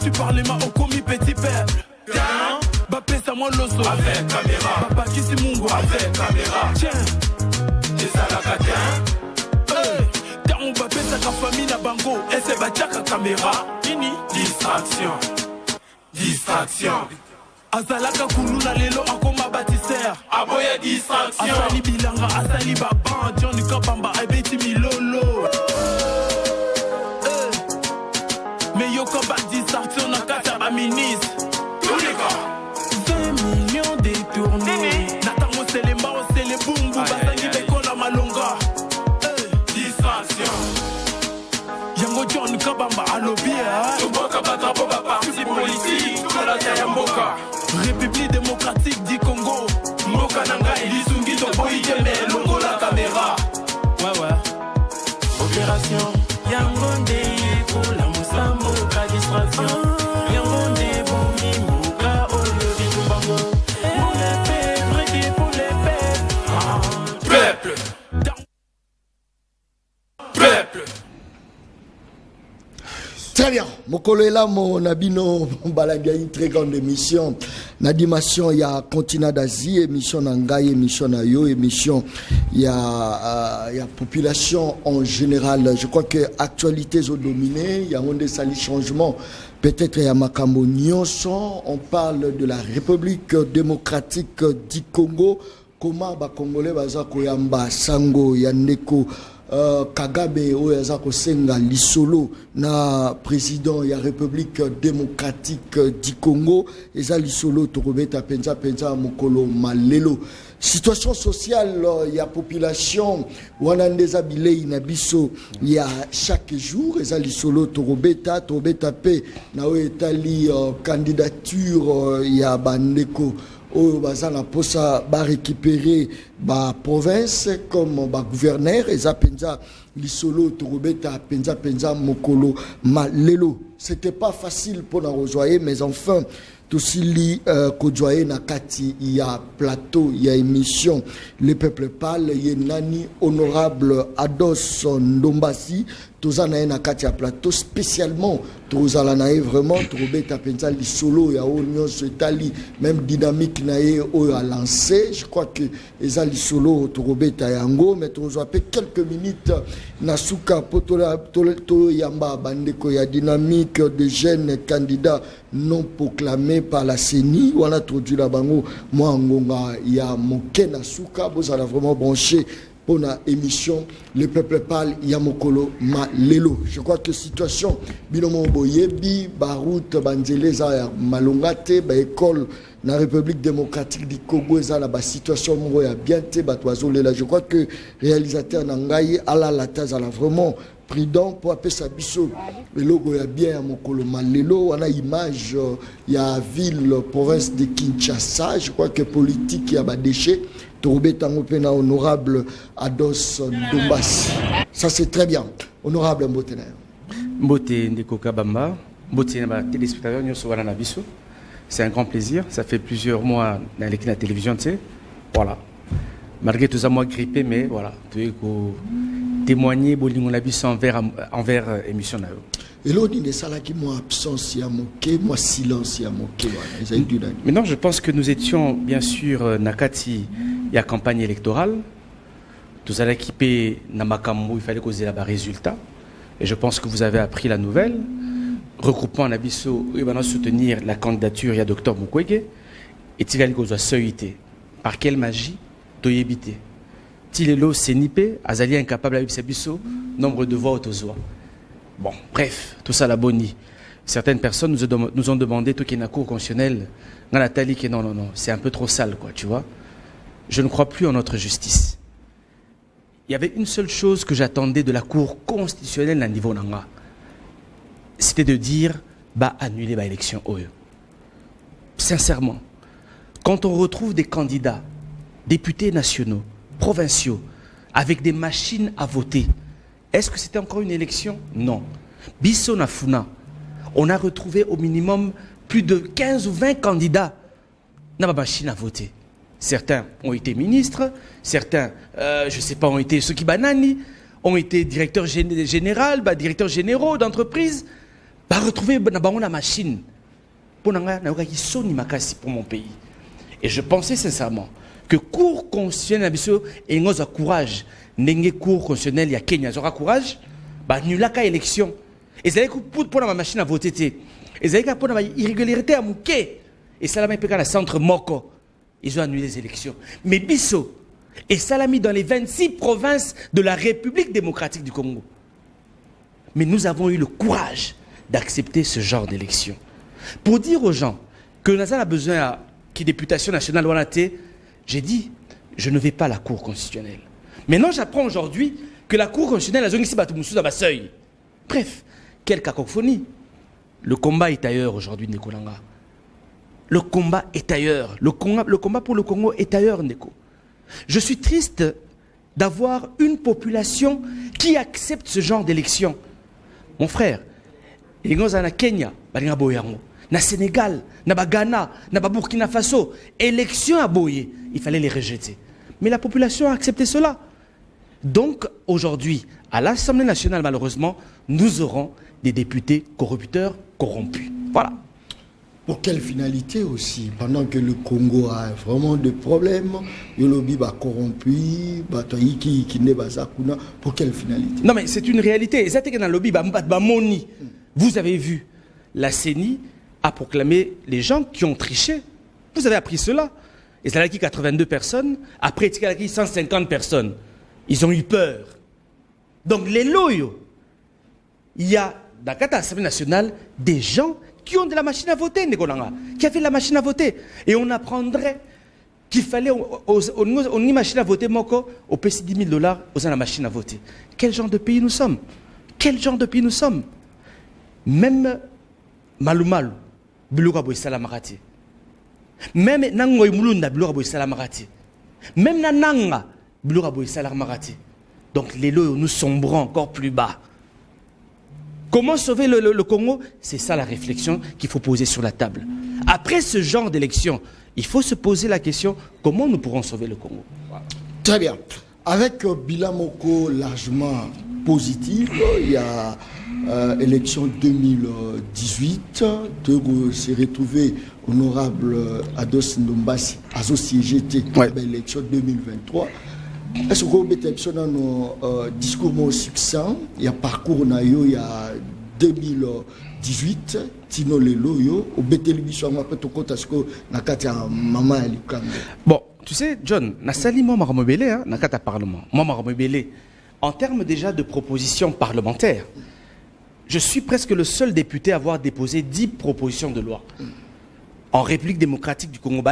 Tu parlais ma au commis petit peuple. Pesa moi l'osso avec caméra. Papa qui si mungo avec caméra. Tiens, j'ai ça la catin. T'as on va pesa ka famille na bango. Et c'est bachaka caméra. Nini? Distraction. Distraction. Azalaka kuluna lelo akoma bâtisseur. Aboya distraction. Asali bilanga, asali baban. Johnny Kabamba, abeti milolo. Mais yo koba distraction na kata ba ministre. Tous les gars. 20 millions détournés. Natamo c'est les maos, c'est les boum boum. Basangi beko la malonga. Distraction. Yango Johnny Kabamba alobia. Toboka batrapo ba parti politique. Tout la terre mboka. République démocratique du Congo. Mboka Nangai, Lizungi, Toboyi, Djembe, Longo la caméra. Ouais. Opération Yangonde pour la Moussambo, la distraction. Yangonde pour Mimouka, Olori, Tumbango. Pour les peuples, vrai pour les peuples. Peuple. Peuple. Très bien, mokolo là mon abino balagayi très grande émission. Na dimension il y a continent d'Asie, émission nangai, émission na yo, émission il y a population en général. Je crois que actualités ont dominé, il y a un des salis changements. Peut-être il y a makambo nyonso, on parle de la République démocratique du Congo. Comment ba Congolais baza koyamba sango ya ndeko Kagame oyaza kosenga lisolo na président ya République démocratique du Congo eza lisolo tokobeta penza mokolo malelo. Situation sociale ya population wana ndeza bilei na biso ya chaque jour eza lisolo tokobeta pe na etali candidature ya bandeko oyo bazana posa ba récupérer ba province comme ba gouverneur eza penza lisolo torobeta penza mokolo malelo. C'était pas facile pour na rejoindre mais enfin tout si kojoye na kati ya plateau ya émission le peuple parle yenani honorable Ados Ndombasi tozana na kati ya plateau spécialement tozala na vraiment trobeta penza lisolo ya union setali même dynamique na ye o a lancé. Je crois que eza lisolo trobeta yango mais tozoa pe quelques minutes na suka potola to yamba bandeko ya dynamique de jeunes candidats non proclamés par la CENI wana introduit la bango moi ngonga ya moke na suka bozala vraiment branché pour la émission Le Peuple Parle Yamokolo Malelo. Je crois que situation binomo boyebi baroute banzeleza ya malongate ba école na République démocratique du Congo eza la situation mo ya bien te batwazolela. Je crois que réalisateur nangai ala la taza la vraiment prudent pour appeler sa biso le logo ya bien mokolo malelo wana image ya ville province de Kinshasa. Je crois que politique ya ba déchets Torobeta honorable Ados Ndombasi. Ça c'est très bien. Honorable Mbotena. Mbote Ndeko Kabamba, Mbote na téléspectateurs nyoso wana na biso. C'est un grand plaisir. Ça fait plusieurs mois dans la télévision, tu sais. Voilà. Malgré tout ça, moi grippé, mais voilà. Tu veux témoigner bolingo na biso envers émission na yo. Et l'autre il est là qui moi absence ya moké, moi silence ya moké. Maintenant, je pense que nous étions bien sûr nakati il y a campagne électorale. Tous allons équiper Namakambo, il fallait causer là-bas résultat. Et je pense que vous avez appris la nouvelle. Regroupement Nabiso, il va soutenir la candidature, il y a Dr Mukwege. Et Tigali Gozo Soyité. Par quelle magie Toyébité. Tilelo Sénipé, Azali incapable à Bisso, nombre de voix autozoa. Bon, bref, tout ça la boni. Certaines personnes nous ont demandé tout qui est dans la cour constitutionnelle. Nathalie qui non, c'est un peu trop sale, quoi, tu vois. Je ne crois plus en notre justice. Il y avait une seule chose que j'attendais de la Cour constitutionnelle à niveau Nanga. C'était de dire, annuler l'élection OE. Sincèrement, quand on retrouve des candidats, députés nationaux, provinciaux, avec des machines à voter, est-ce que c'était encore une élection? Non. Bisso Nafuna, on a retrouvé au minimum plus de 15 ou 20 candidats dans la machine à voter. Certains ont été ministres, certains, je ne sais pas, ont été ceux qui banani, ont été directeurs généraux d'entreprises. Bah retrouver la machine pour mon pays. Et je pensais sincèrement que cours constitutionnel et nous a courage, n'engé cours constitutionnel il y a Kenya, aura courage, bah nul ka élection. Et ça pour la machine à voter. Et ça pour la irrégularité à mouké. Et ça l'a mis dans le centre Moko. Ils ont annulé les élections. Mais Bisso, et ça l'a mis dans les 26 provinces de la République démocratique du Congo. Mais nous avons eu le courage d'accepter ce genre d'élection. Pour dire aux gens que nous avons besoin qui députation nationale, j'ai dit, je ne vais pas à la Cour constitutionnelle. Maintenant, j'apprends aujourd'hui que la Cour constitutionnelle a zone ici Batumoussou dans ma seuil. Bref, quelle cacophonie. Le combat est ailleurs aujourd'hui, Nekolanga. Le combat est ailleurs. Le combat pour le Congo est ailleurs, Neko. Je suis triste d'avoir une population qui accepte ce genre d'élection. Mon frère, il y a Kenya, na Sénégal, na Ghana, na Burkina Faso, élection à Boye, il fallait les rejeter. Mais la population a accepté cela. Donc aujourd'hui, à l'Assemblée nationale, malheureusement, nous aurons des députés corrupteurs corrompus. Voilà. Pour quelle finalité aussi? Pendant que le Congo a vraiment des problèmes, le lobby va corrompu, pour quelle finalité? Non mais c'est une réalité. Vous avez vu, la CENI a proclamé les gens qui ont triché. Vous avez appris cela. Et ça a été 82 personnes, après il y a 150 personnes. Ils ont eu peur. Donc les loyaux, il y a dans l'Assemblée nationale des gens qui ont de la machine à voter, qui avaient la machine à voter. Et on apprendrait qu'il fallait, on y machine à voter, au PC $10,000, aux la machine à voter. Quel genre de pays nous sommes? Quel genre de pays nous sommes? Même Malumalu, Biloura Boy Salamarati. Même Nangoy Mulunda, Biloura Boy Salamarati. Même Nananga, Biloura Boy Salamarati. Donc les lois, nous sombrons encore plus bas. Comment sauver le Congo? C'est ça la réflexion qu'il faut poser sur la table. Après ce genre d'élection, il faut se poser la question, comment nous pourrons sauver le Congo? Très bien. Avec bilan Moko largement positif, il y a élection 2018, Togo s'est retrouvé honorable Ados Ndombasi, associé l'élection 2023. Est-ce que vous avez un discours succinct? Il y a parcours il y a 2018, Tino Lelo, au Bétélévision, après tout compte, est-ce que Nakata Maman Bon, tu sais, John, Nassali, moi, Maramobélé, Nakata Parlement. Moi, Maramobélé, en termes déjà de propositions parlementaires, je suis presque le seul député à avoir déposé 10 propositions de loi en République démocratique du Congo.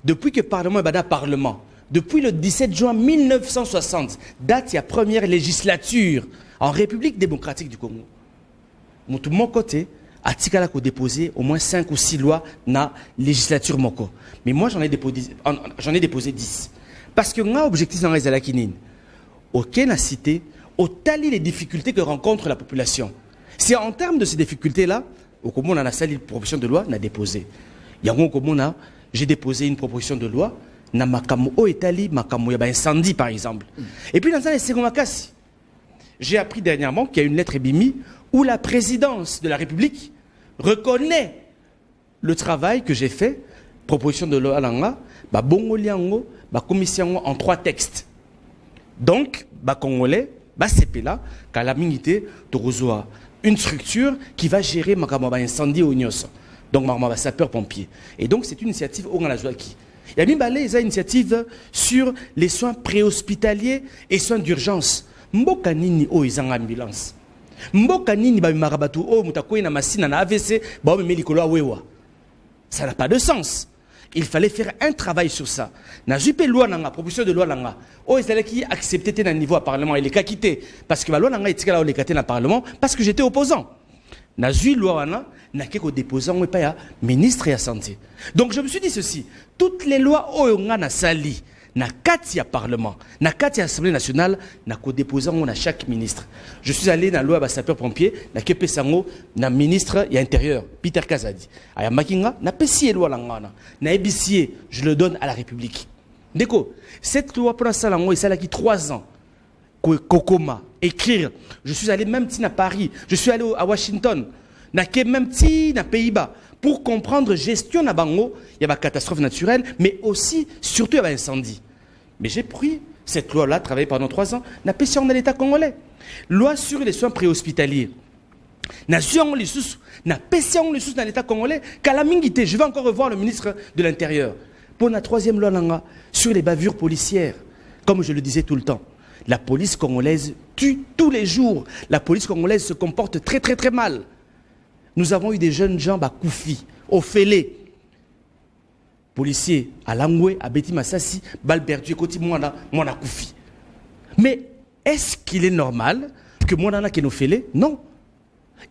Depuis que Parlement est Parlement, depuis le 17 juin 1960, date de la première législature en République démocratique du Congo. De mon côté, Atikala a déposé au moins 5 ou 6 lois dans la législature Moko. Mais moi, j'en ai déposé 10. Parce que mon objectif dans les Alakinine, aucun n'a cité, au tali les difficultés que rencontre la population. C'est en termes de ces difficultés-là, au Congo, on a sali une proposition de loi, on a déposé. Il y a un Congo, j'ai déposé une proposition de loi, na makamu o etali makamu ya ba incendie par exemple. Et puis dans les secondes makasi, j'ai appris dernièrement qu'il y a une lettre ébimi où la présidence de la République reconnaît le travail que j'ai fait, proposition de loi langa, ba bongoliango, ba commission en 3 textes. Donc, ba congolais, ba CPLA, calamité torozoa, une structure qui va gérer makamu ba incendie au Nyos. Donc makamu ba sapeur pompier. Et donc c'est une initiative au Ngalazoaki. Il y a une initiative sur les soins préhospitaliers et soins d'urgence. Mboka nini o izanga ambulance. Mboka nini ba marabatu o mutakoyi na masina na AVC ba o melikolo awewa. Ça n'a pas de sens. Il fallait faire un travail sur ça. Na jupe loi nanga proposition de loi nanga. O ezala qui accepté na niveau à parlement il est quitté parce que la loi nanga etikala o lekate na parlement parce que j'étais opposant. Na zui loi wana na keko déposant ou pas ya ministre ya santé. Donc je me suis dit ceci, toutes les lois oyonga na sali na kati ya parlement, na kati ya assemblée nationale na ko déposant on a chaque ministre. Je suis allé na loi ba sapeur pompier na kepe sango na ministre ya intérieur Peter Kazadi. Aya makinga na pesi loi langana. Na ebisier, je le donne à la République. Deko, cette loi pour ça lango et ça là qui 3 ans. kokoma, écrire. Je suis allé même à Paris, je suis allé à Washington, même à Pays-Bas, pour comprendre gestion na bango, il y a une catastrophe naturelle, mais aussi, surtout, il y a un incendie. Mais j'ai pris cette loi-là, travaillé pendant 3 ans, n'a pas si on a l'État congolais. Loi sur les soins préhospitaliers. Nation les sous, n'a pas si on les sous dans l'État congolais, calamité. Je vais encore revoir le ministre de l'Intérieur. Pour la 3e loi sur les bavures policières, comme je le disais tout le temps, la police congolaise tue tous les jours. La police congolaise se comporte très très très mal. Nous avons eu des jeunes gens à Koufi, au Félé, policiers à Langoué, à Beti Massassi, balle perdue, côté moi à Koufi. Mais est-ce qu'il est normal que moi qui nous Félé? Non.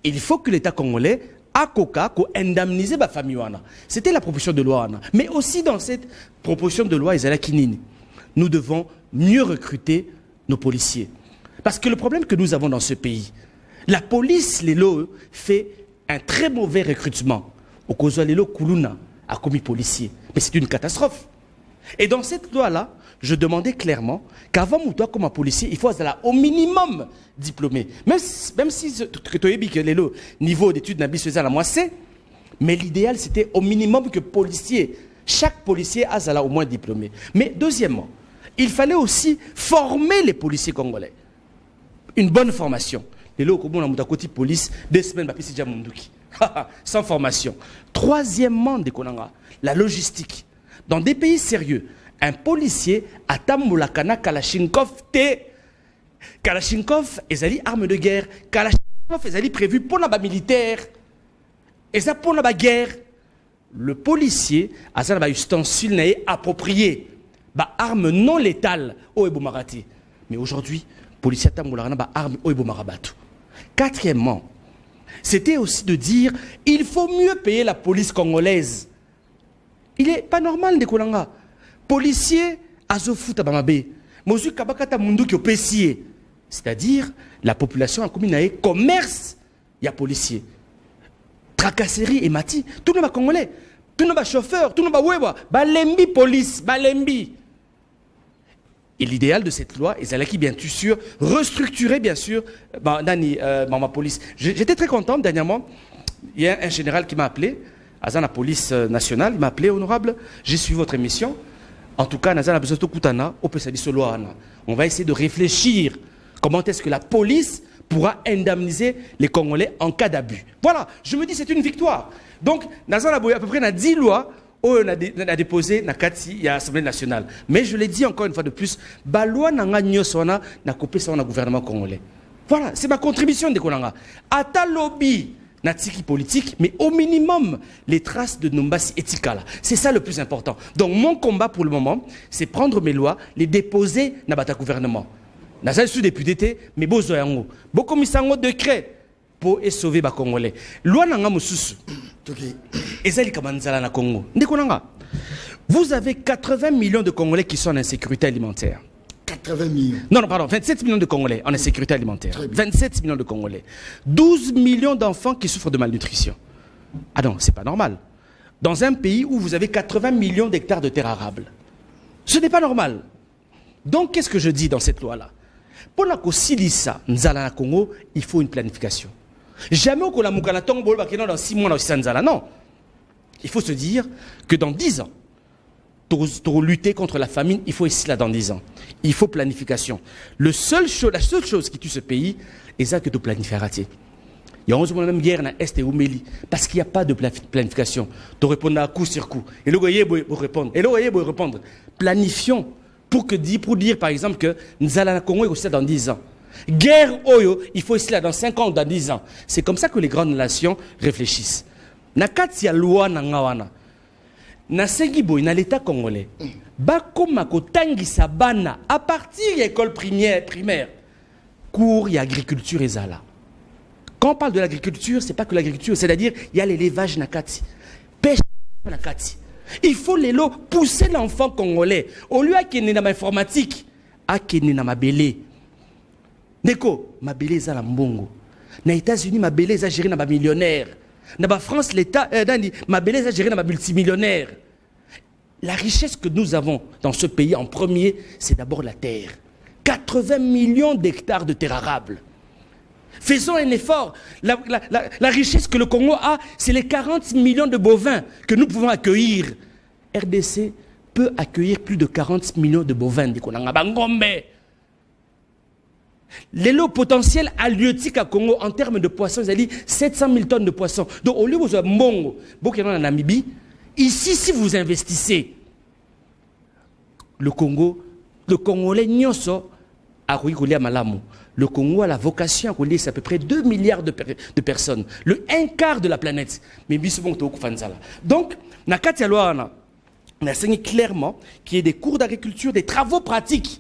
Il faut que l'État congolais a coca pour indemniser ma famille. C'était la proposition de loi. Mais aussi dans cette proposition de loi, nous devons mieux recruter nos policiers. Parce que le problème que nous avons dans ce pays, la police, fait un très mauvais recrutement. Au Kozo Lelo Kuluna a commis policier. Mais c'est une catastrophe. Et dans cette loi-là, je demandais clairement qu'avant toi comme un policier, il faut être au minimum diplômé. Même si le niveau d'études n'a pas la moitié, mais l'idéal c'était au minimum que policier, chaque policier a au moins diplômé. Mais deuxièmement, il fallait aussi former les policiers congolais. Une bonne formation. Les lots comme on a côté police 2 semaines bah c'est déjà munduki. Sans formation. Troisièmement, la logistique. Dans des pays sérieux, un policier a tamulakana Kalachnikov te. Kalachnikov est arme de guerre. Kalachnikov est prévu pour la militaire. Et ça pour la guerre. Le policier a un ustensile approprié. Ba arme non létale au Ebomarati. Mais aujourd'hui, policier a tamulakana arme au Ebomarabatu. Quatrièmement, c'était aussi de dire il faut mieux payer la police congolaise. Il n'est pas normal de Kolanga. Policier, azofuta bamabe. Mozu kabakata mundu ki opesiye. C'est-à-dire, la population a commis un commerce, il y a policiers. Tracasserie et mati. Tout le monde congolais. Tout le monde chauffeur. Tout le monde wewa. Balembi police. Balembi. Et l'idéal de cette loi, et c'est là qui bien sûr, restructurer bien sûr ma police. J'étais très content dernièrement. Il y a un général qui m'a appelé, à la police nationale, il m'a appelé, honorable, j'ai suivi votre émission. En tout cas, on va essayer de réfléchir comment est-ce que la police pourra indemniser les Congolais en cas d'abus. Voilà, je me dis c'est une victoire. Donc, à peu près 10 lois. On a déposé na kati ya Assemblée nationale. Mais je l'ai dit encore une fois de plus, ba loi nanga nyosona na kopé ça na gouvernement congolais. Voilà, c'est ma contribution de Konanga. Ata lobby na tiki politique, mais au minimum les traces de Nombasi etikala. C'est ça le plus important. Donc mon combat pour le moment, c'est prendre mes lois, les déposer na bata gouvernement. Na ça député mais bozo yango. Boko misango décret pour sauver les Congolais. Loi nanga mususu. Vous avez 80 millions de Congolais qui sont en insécurité alimentaire. 80 millions. Non, pardon, 27 millions de Congolais en insécurité alimentaire. 27 millions de Congolais. 12 millions d'enfants qui souffrent de malnutrition. Ah non, c'est pas normal. Dans un pays où vous avez 80 millions d'hectares de terres arables. Ce n'est pas normal. Donc, qu'est-ce que je dis dans cette loi-là? Pour la Kosilisa, Nzala Congo, il faut une planification. Jamais au dans 6 mois, non. Il faut se dire que dans 10 ans, pour lutter contre la famine, il faut ici là dans 10 ans. Il faut planification. La seule chose qui tue ce pays, c'est ça que tu planifies. Il y a 11 mois même guerre dans l'Est et au Mali, parce qu'il n'y a pas de planification. Tu réponds à coup sur coup. Et le goyer pour répondre. Et le goyer pour répondre. Planifions pour dire par exemple que nous allons à Congo aussi dans 10 ans. Guerre Oyo, il faut ici là dans 5 ans ou dans 10 ans. C'est comme ça que les grandes nations réfléchissent. Nakati ya loi na ngawana. Na sengibo na l'état congolais. Bakoma ko tangisa bana à partir de l'école primaire. Cours y agriculture et zala. Quand on parle de l'agriculture, c'est pas que l'agriculture, c'est-à-dire il y a l'élevage nakati. Pêche nakati. Il faut pousser l'enfant congolais au lieu qu'il n'ait dans l'informatique, à qu'il n'ait dans ma belé. Neko, ma belé est à la mbongo. Na États-Unis, ma belé est à gérer dans ma millionnaire. Na France, l'État, ma belé est à gérer dans ma multimillionnaire. La richesse que nous avons dans ce pays, en premier, c'est d'abord la terre. 80 millions d'hectares de terres arables. Faisons un effort. La richesse que le Congo a, c'est les 40 millions de bovins que nous pouvons accueillir. RDC peut accueillir plus de 40 millions de bovins. Les lots potentiels halieutiques à Congo en termes de poissons, ils ont dit 700 000 tonnes de poissons. Donc au lieu où vous avez Mbongo, en Namibie, ici, si vous investissez, le Congolais Nyoso a à Malamu. Le Congo a la vocation à rouler, c'est à peu près 2 milliards de personnes. Le 1/4 de la planète. Mais donc, Nakati Alouana, on a enseigné clairement qu'il y a des cours d'agriculture, des travaux pratiques.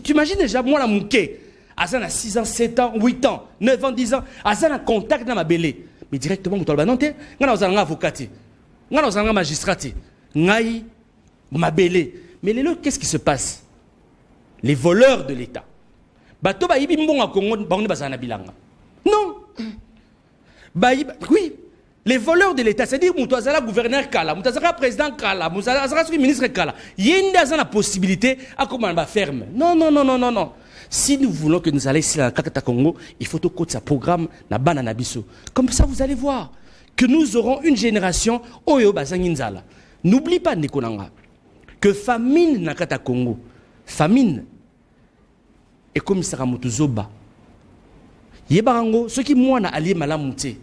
Tu imagines déjà, moi, la mouké, Azan a 6 ans, 7 ans, 8 ans, 9 ans, 10 ans, Azan a contact dans ma belé. Mais directement, on a avocat, on a magistrat, on a ma belé. Mais les autres, qu'est-ce qui se passe? Les voleurs de l'État. Non. Oui. Les voleurs de l'État, c'est-à-dire que le gouverneur Kala, le président Kala, le ministre Kala, il y a une possibilité à comment on va ferme. Non. Si nous voulons que nous allions ici à Congo, il faut que ce programme na banana biso. Comme ça, vous allez voir que nous aurons une génération Oyo Bazanginzala. N'oublie pas, Nikolanga, que famine na Kata Congo, famine, et comme ça Zoba. Yebarango, ce qui moi na allié malamouté,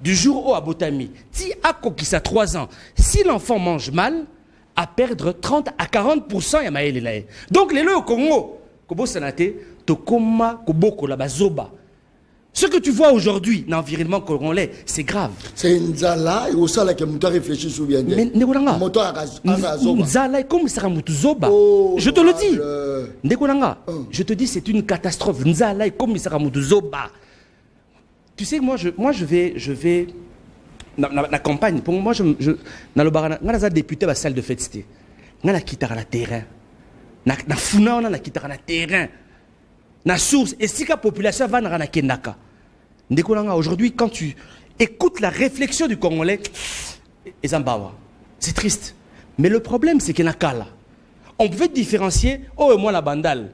du jour au abotami, si à Kokisa 3 ans, si l'enfant mange mal, à perdre 30 à 40% ya maël laé. Donc les au Congo, Kobo Sanate, Tokoma, Koboko la Bazoba. Ce que tu vois aujourd'hui dans l'environnement congolais, c'est grave. C'est Nzala et au sein que Mouta réfléchit souvent. Mais Nzala comme ça Zoba. Je te le dis. Ndekolanga, je te dis c'est une catastrophe. Nzala comme ça Zoba. Tu sais moi je vais la campagne pour moi je dans le barana, on a député la salle de fête c'était. On a quitté la terrain. Na funa on a quitté la terrain. Na source et si la population va na kendaka. Ndekolanga aujourd'hui quand tu écoutes la réflexion du Congolais c'est triste. Mais le problème c'est qu'il y a kala. On pouvait différencier au moins la bandale,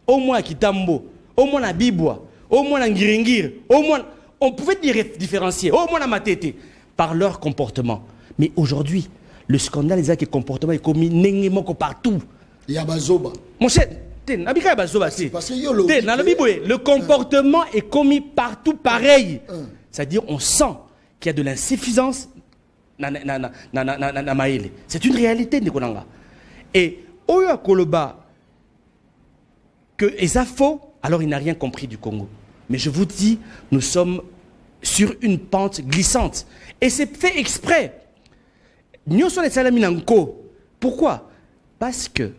au moins Kitambo, au moins la Bibwa, au moins la Ngiringir, au moins on pouvait différencier au moins la Matete par leur comportement. Mais aujourd'hui, le scandale des comportements est commis n'importe partout. Il y a Bazoba. Mon cher, le comportement est commis partout pareil. C'est-à-dire on sent qu'il y a de l'insuffisance. C'est une réalité, Nikolanga. Et Oyo Koloba, que Eza faux, alors il n'a rien compris du Congo. Mais je vous dis, nous sommes sur une pente glissante. Et c'est fait exprès. Pourquoi? Parce que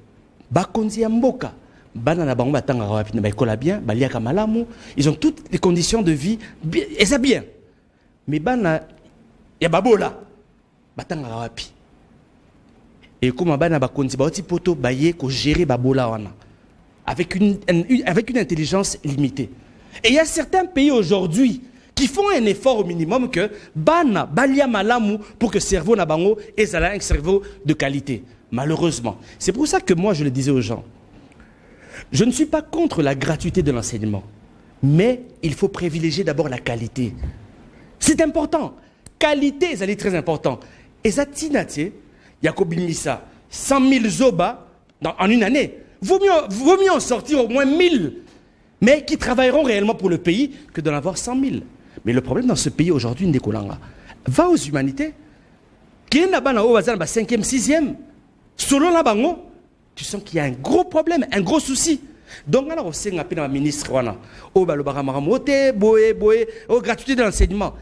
Bakonzi Mboka, ils ont toutes les conditions de vie, et ça bien. Mais Bana, il y a Babola, et comme Bana Bakonzi, Poto Baye, ko gérer Babola avec une intelligence limitée. Et il y a certains pays aujourd'hui qui font un effort au minimum que Bana, Balia Malamu, pour que le cerveau Nabango ait un cerveau de qualité. Malheureusement. C'est pour ça que moi je le disais aux gens. Je ne suis pas contre la gratuité de l'enseignement, mais il faut privilégier d'abord la qualité. C'est important. Qualité, c'est très important. Et ça, Tinati, Yacobi Missa, 100 000 zoba en une année. Vaut mieux en sortir au moins 1000, mais qui travailleront réellement pour le pays que d'en avoir 100 000. Mais le problème dans ce pays aujourd'hui, Ndekolanga, va aux humanités. Qui est là-bas, 5e, 6e, selon la bango, tu sens qu'il y a un gros problème, un gros souci. Donc, on sait que le ministre, gratuité de l'enseignement.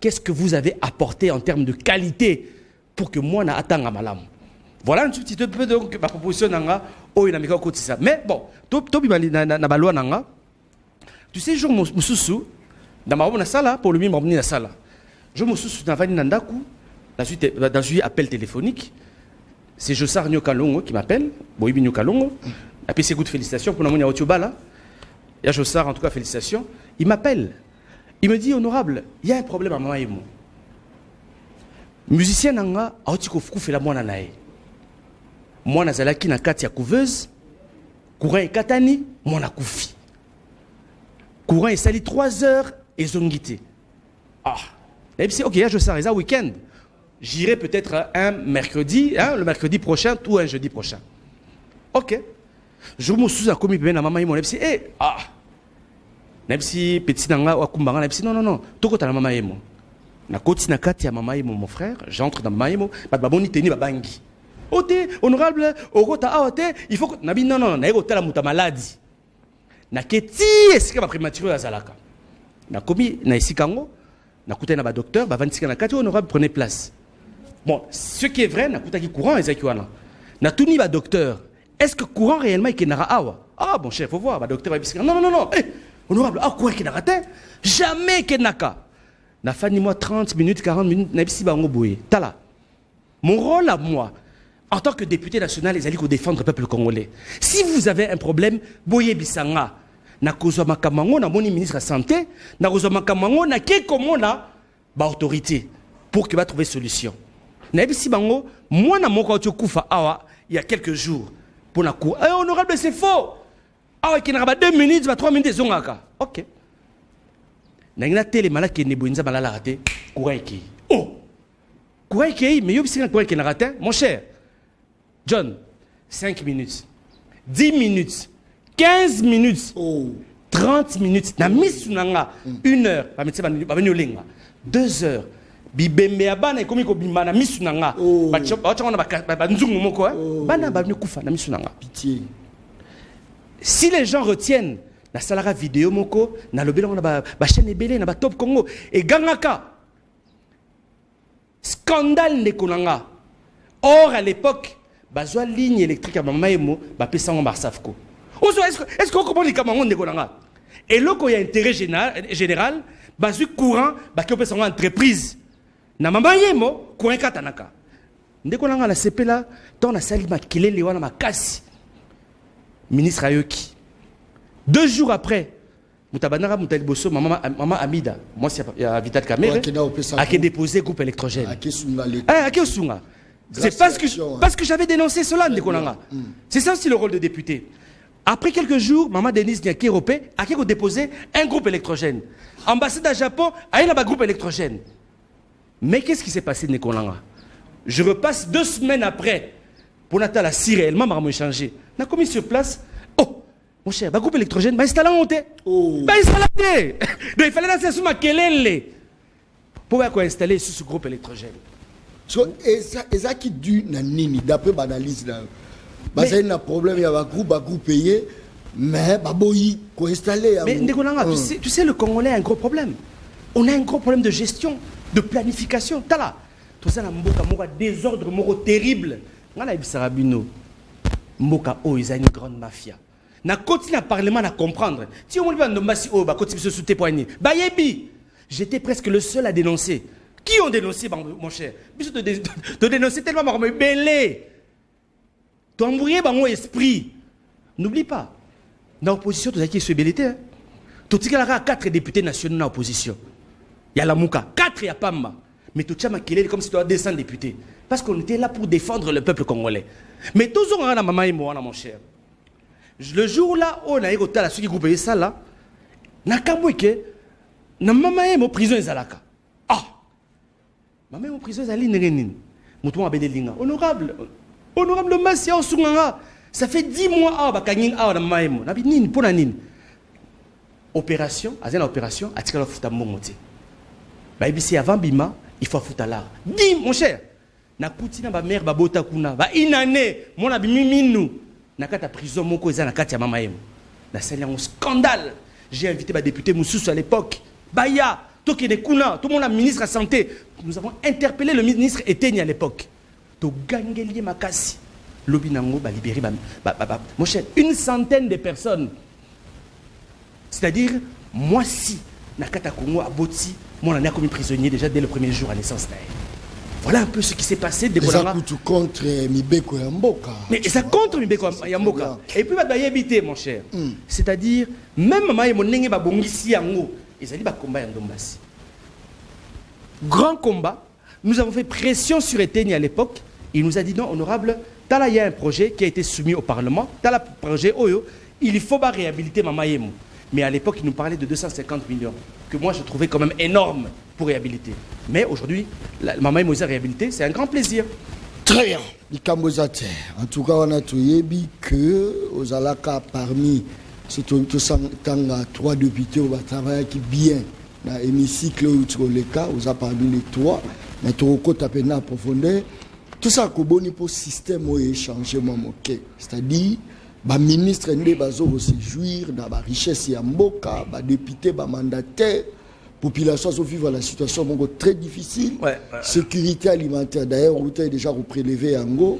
Qu'est-ce que vous avez apporté en termes de qualité pour que moi, je attende à malam? Voilà un petit peu donc ma proposition. Mais bon, tu sais, je me suis dans ma salle, pour le mieux, je me salle. Je me suis dans dans un appel téléphonique. C'est Jossar Nyokalongo qui m'appelle, Boibi Nyokalongo. Après, c'est good félicitations pour la Otioba. Il y a Jossar, en tout cas, félicitations. Il m'appelle. Il me dit, honorable, il y a un problème à Mamaïmo. Musicien Nanga, Aotiko Fkou fait la moine nae. Moi, Nazalaki na kati ya couveuse, courant est katani, mon akoufi. Courant est sali 3 heures et zongité. Ah, et puis ok, je serai ça week-end. J'irai peut-être un mercredi, le mercredi prochain ou un jeudi prochain. Ok. Je me suis commis à maman et mon epsi. Nepsi petit nanga ou akumbanga nepsi non. Toko ta maman et mon. Na koti na kati ya maman et mon frère. J'entre dans maman et mon. Baboni teni babangi. Ote honorable ogota aote il faut que nabi non na ego tala muta maladie. Na keti esika ba prématuré azalaka. Na komi na isikango na kuta na ba docteur ba vantika na kati honorable prenez place. Bon, ce qui est vrai na kuta ki courant ezakiwana. Na tuni ba docteur. Est-ce que courant réellement est Kenara Awa? Ah bon chef, faut voir, bah docteur va dire non. Honorable, courant Kenara jamais Kenaka. Na fani moi 30 minutes, 40 minutes, na bisi bango boye. Tala. Mon rôle à moi, en tant que député national, les alliés pour défendre le peuple congolais. Si vous avez un problème, boye bisanga. Na kozo makamango na moni ministre de la santé, na kozo makamango na ke komona ba autorité pour que va trouver solution. Na bisi bango, moi na moko kufa awa il y a quelques jours. Pour la cour. Honorable, c'est faux. Ah ouais, qui n'a pas 2 minutes, 3 minutes, zongaka. Ok. N'a télé malade qui n'est pas malade à rater. Kouraïki. Oh. Kouraïki, mais il y a un courant qui n'a raté. Mon cher. John, 5 minutes. 10 minutes. 15 minutes. Oh. 30 minutes. Na misunanga. 1 heure. Pas mettre ça, pas venir au linga. 2 heures. Bibembe abana ekomi ko bimba na misu nanga ba chonga ba nzungu moko bana ba venu kufa na misu nanga pitié. Si les gens retiennent la salara vidéo moko na lobelo na ba chaîne ebele na ba top Congo et gangaka scandale ne konanga. Or à l'époque bazwa ligne électrique à mamaemo ba pesango barsafko. Est-ce qu'on comprend les kamango ne konanga? Et loko il y a intérêt général bazui courant ba ke pesango entreprise. Na mama yemo courant katanaka ndeko nanga la sepela ton na sali makelele wana makasi ministre ayoki 2 jours après mutabanara mutaliboso mama Amida moi c'est Vital Kamere a qui déposé groupe électrogène c'est parce que j'avais dénoncé cela ndeko nanga c'est ça aussi le rôle de député. Après quelques jours maman Denise Nyaki Europé a qui déposé un groupe électrogène. Ambassade à Japon a un groupe électrogène. Mais qu'est-ce qui s'est passé, Nekolanga? Je repasse 2 semaines après pour Natala si réellement m'a changé. On a commis sur place. Oh, mon cher, le groupe électrogène va installer en monté. Va installer. Donc il fallait lancer sur ma kelele pour installer sur ce groupe électrogène. Et ça qui dû nini d'après l'analyse là. Parce qu'il y a un problème, il y a un groupe payé, mais il faut installer. Mais Nekolanga, tu sais, le Congolais a un gros problème. On a un gros problème de gestion, de planification. Tala. Tout ça, mboka désordre moko terrible. Ngala ibisarabino. Mboka o ils ont une grande mafia. Na continue à parlement à comprendre. Si on va ndombasi o ba continue se souté poigné. Ba yebi. J'étais presque le seul à dénoncer. Qui ont dénoncé mon cher? Biso de dénoncer tellement ma belé. Tu embrouillé bango esprit. N'oublie pas. Dans l'opposition, tu as qui se belité. Tu as 4 députés nationaux dans l'opposition. Il y a la Mouka, 4 il y a Pamba. Mais tout ça m'a comme si tu as 200 députés. Parce qu'on était là pour défendre le peuple congolais. Mais tous on a la maman et moi, mon cher. Le jour là, on a eu la suite du groupe et ça là. Na kamweke, na maman et mon prison est zalaka. Ah! Maman et mon prison est alinénin. Moutou a bédelinga. Honorable Massia au Sunganga. Ça fait 10 mois à Bakangin à la maman et moi. Nabi nin pour la nin. Opération, à une opération, à tirer le foot à monter. Bah, ici avant Bima, il faut foutre l'art. Dis, mon cher, na kutina ba mère babota kuna, ba inane, mon abimi minou, na kata prison mon koza na kata mama yem. Na sali un scandale. J'ai invité ma député Moussous à l'époque. Baya, tokene kuna, tout le monde a ministre de la santé. Nous avons interpellé le ministre Eteni à l'époque. To gangelier makasi. Lobinango ba libérer mon cher, 100 de personnes. C'est-à-dire, moi si, Nakata Kongo a boti, moi on a commis prisonnier déjà dès le premier jour à naissance. Voilà un peu ce qui s'est passé. Ça coûte contre Mibeko Yamboka. Mais ça contre Mibeko Yamboka. Et puis, il y a habité, mon cher. C'est-à-dire, même si mon nenge babongisi yango, ils allaient combat Yandombasi. Grand combat. Nous avons fait pression sur Eteni à l'époque. Il nous a dit non, honorable, Tala, il y a un projet qui a été soumis au Parlement. Tala, projet Oyo, il faut pas réhabiliter Mama Yemo. Mais à l'époque, il nous parlait de 250 millions, que moi je trouvais quand même énorme pour réhabiliter. Mais aujourd'hui, Mama Yemo est réhabilité, c'est un grand plaisir. Très bien. En tout cas, on a trouvé que aux Alaka, parmi ces 3 députés, on va travailler qui bien dans l'hémicycle où tu les cas, on a parmi les 3, mais tu as tapé en profondeur. Tout ça, c'est bon pour le système où il changé, c'est-à-dire, les ministres ne se jouir dans la richesse de Mboka, les députés, les mandataires. La population se vivre la situation très difficile. Sécurité alimentaire, d'ailleurs, on a déjà prélevé en go.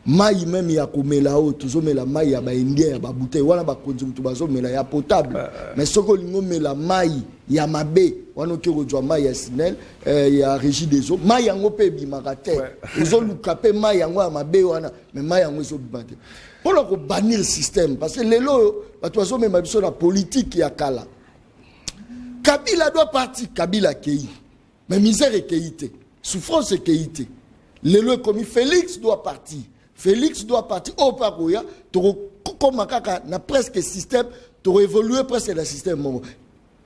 Maï même, il y a comme là-haut, tout le monde il y a des Indiens, des bouteilles, il y a des conditions, mais il y a potable. Mais ce qu'on a la maï, il y a ma baie, il y a Sinel, il y a Régie des eaux. Maï, il y a un peu de marate. Ils ont capé maï, il y a ma baie, mais maï, il y a un peu de pour bannir le système, parce que les lots, même la politique qui a Kala. Kabila doit partir, Kabila Kei. Mais misère est Keïté. Souffrance est Keïté. Les lois commis, Félix doit partir. Félix doit partir. Oh, Parouya, comme Makaka, n'a presque système, tu aurais évolué presque le système.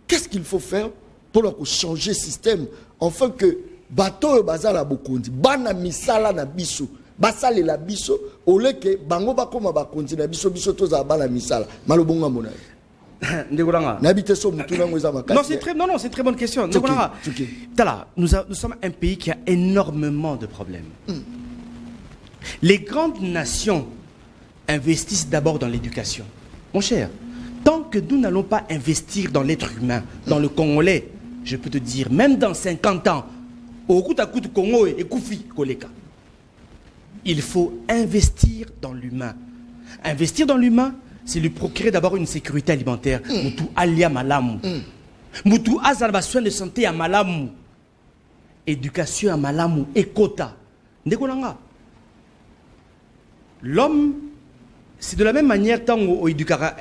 Qu'est-ce qu'il faut faire pour changer le système? Enfin que bateau et bazar la bokondi, bana misala na biso. Basale la biso, au lieu que bango bakoma bakondi na biso biso toza bana misala. Malobonga mona. Non, c'est une très bonne question. Nous sommes un pays qui a énormément de problèmes. Les grandes nations investissent d'abord dans l'éducation. Mon cher, tant que nous n'allons pas investir dans l'être humain, dans le Congolais, je peux te dire, même dans 50 ans, Congo et Koufi, Koleka, il faut investir dans l'humain. Investir dans l'humain, c'est lui procurer d'abord une sécurité alimentaire. Moutou alia malamu. Moutou azalba soin de santé à malamu. Éducation à malamu. Ekota. Ndekolanga. L'homme, c'est de la même manière tant au éducara.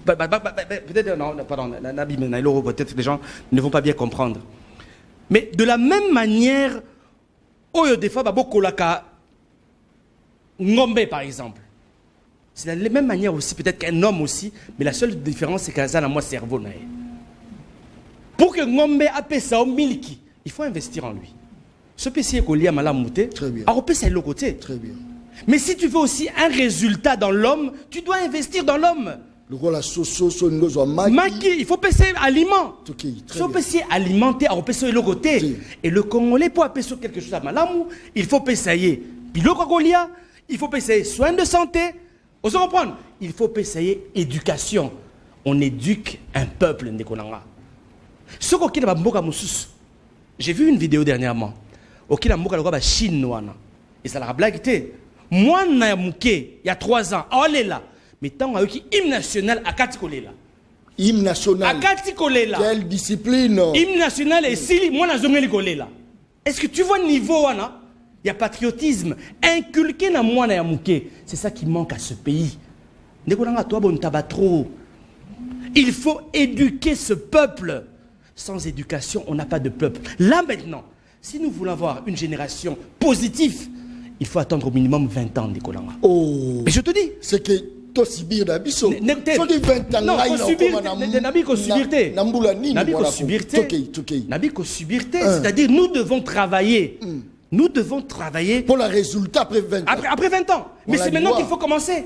Peut-être, non, pardon, peut-être les gens ne vont pas bien comprendre. Mais de la même manière, des fois, beaucoup laka ngombe par exemple. C'est de la même manière aussi, peut-être qu'un homme aussi, mais la seule différence, c'est qu'un a moins cerveau. Pour que Ngombe appelle ça au milki, il faut investir en lui. Ce PC est collé à Malamouté, c'est le côté. Très bien. Mais si tu veux aussi un résultat dans l'homme, tu dois investir dans l'homme. Il faut payer aliment. Il faut payer alimenter, le côté. Et le Congolais, pour appeler quelque chose à Malamou, il faut payer pilocogolia, il faut payer soins de santé. Vous comprenez? Il faut payer éducation. On éduque un peuple. J'ai vu une vidéo dernièrement. Chine. Et ça l'a blagué. Moi, il y a 3 ans, on est là. Mais tant qu'il y a hymne national à Katikolela. Hymne national. À Katikolela. Quelle discipline? Hymne national et si moi, je suis là. Est-ce que tu vois le niveau? Il y a patriotisme inculqué dans moi. C'est ça qui manque à ce pays. Il faut éduquer ce peuple. Sans éducation, on n'a pas de peuple. Là maintenant, si nous voulons avoir une génération positive, il faut attendre au minimum 20 ans, Nicolanga. Oh. Mais je te dis. C'est que tu subir d'abisso. Non, c'est-à-dire nous devons travailler. Nous devons travailler pour le résultat après 20 ans. Après 20 ans. Mais c'est maintenant qu'il faut commencer.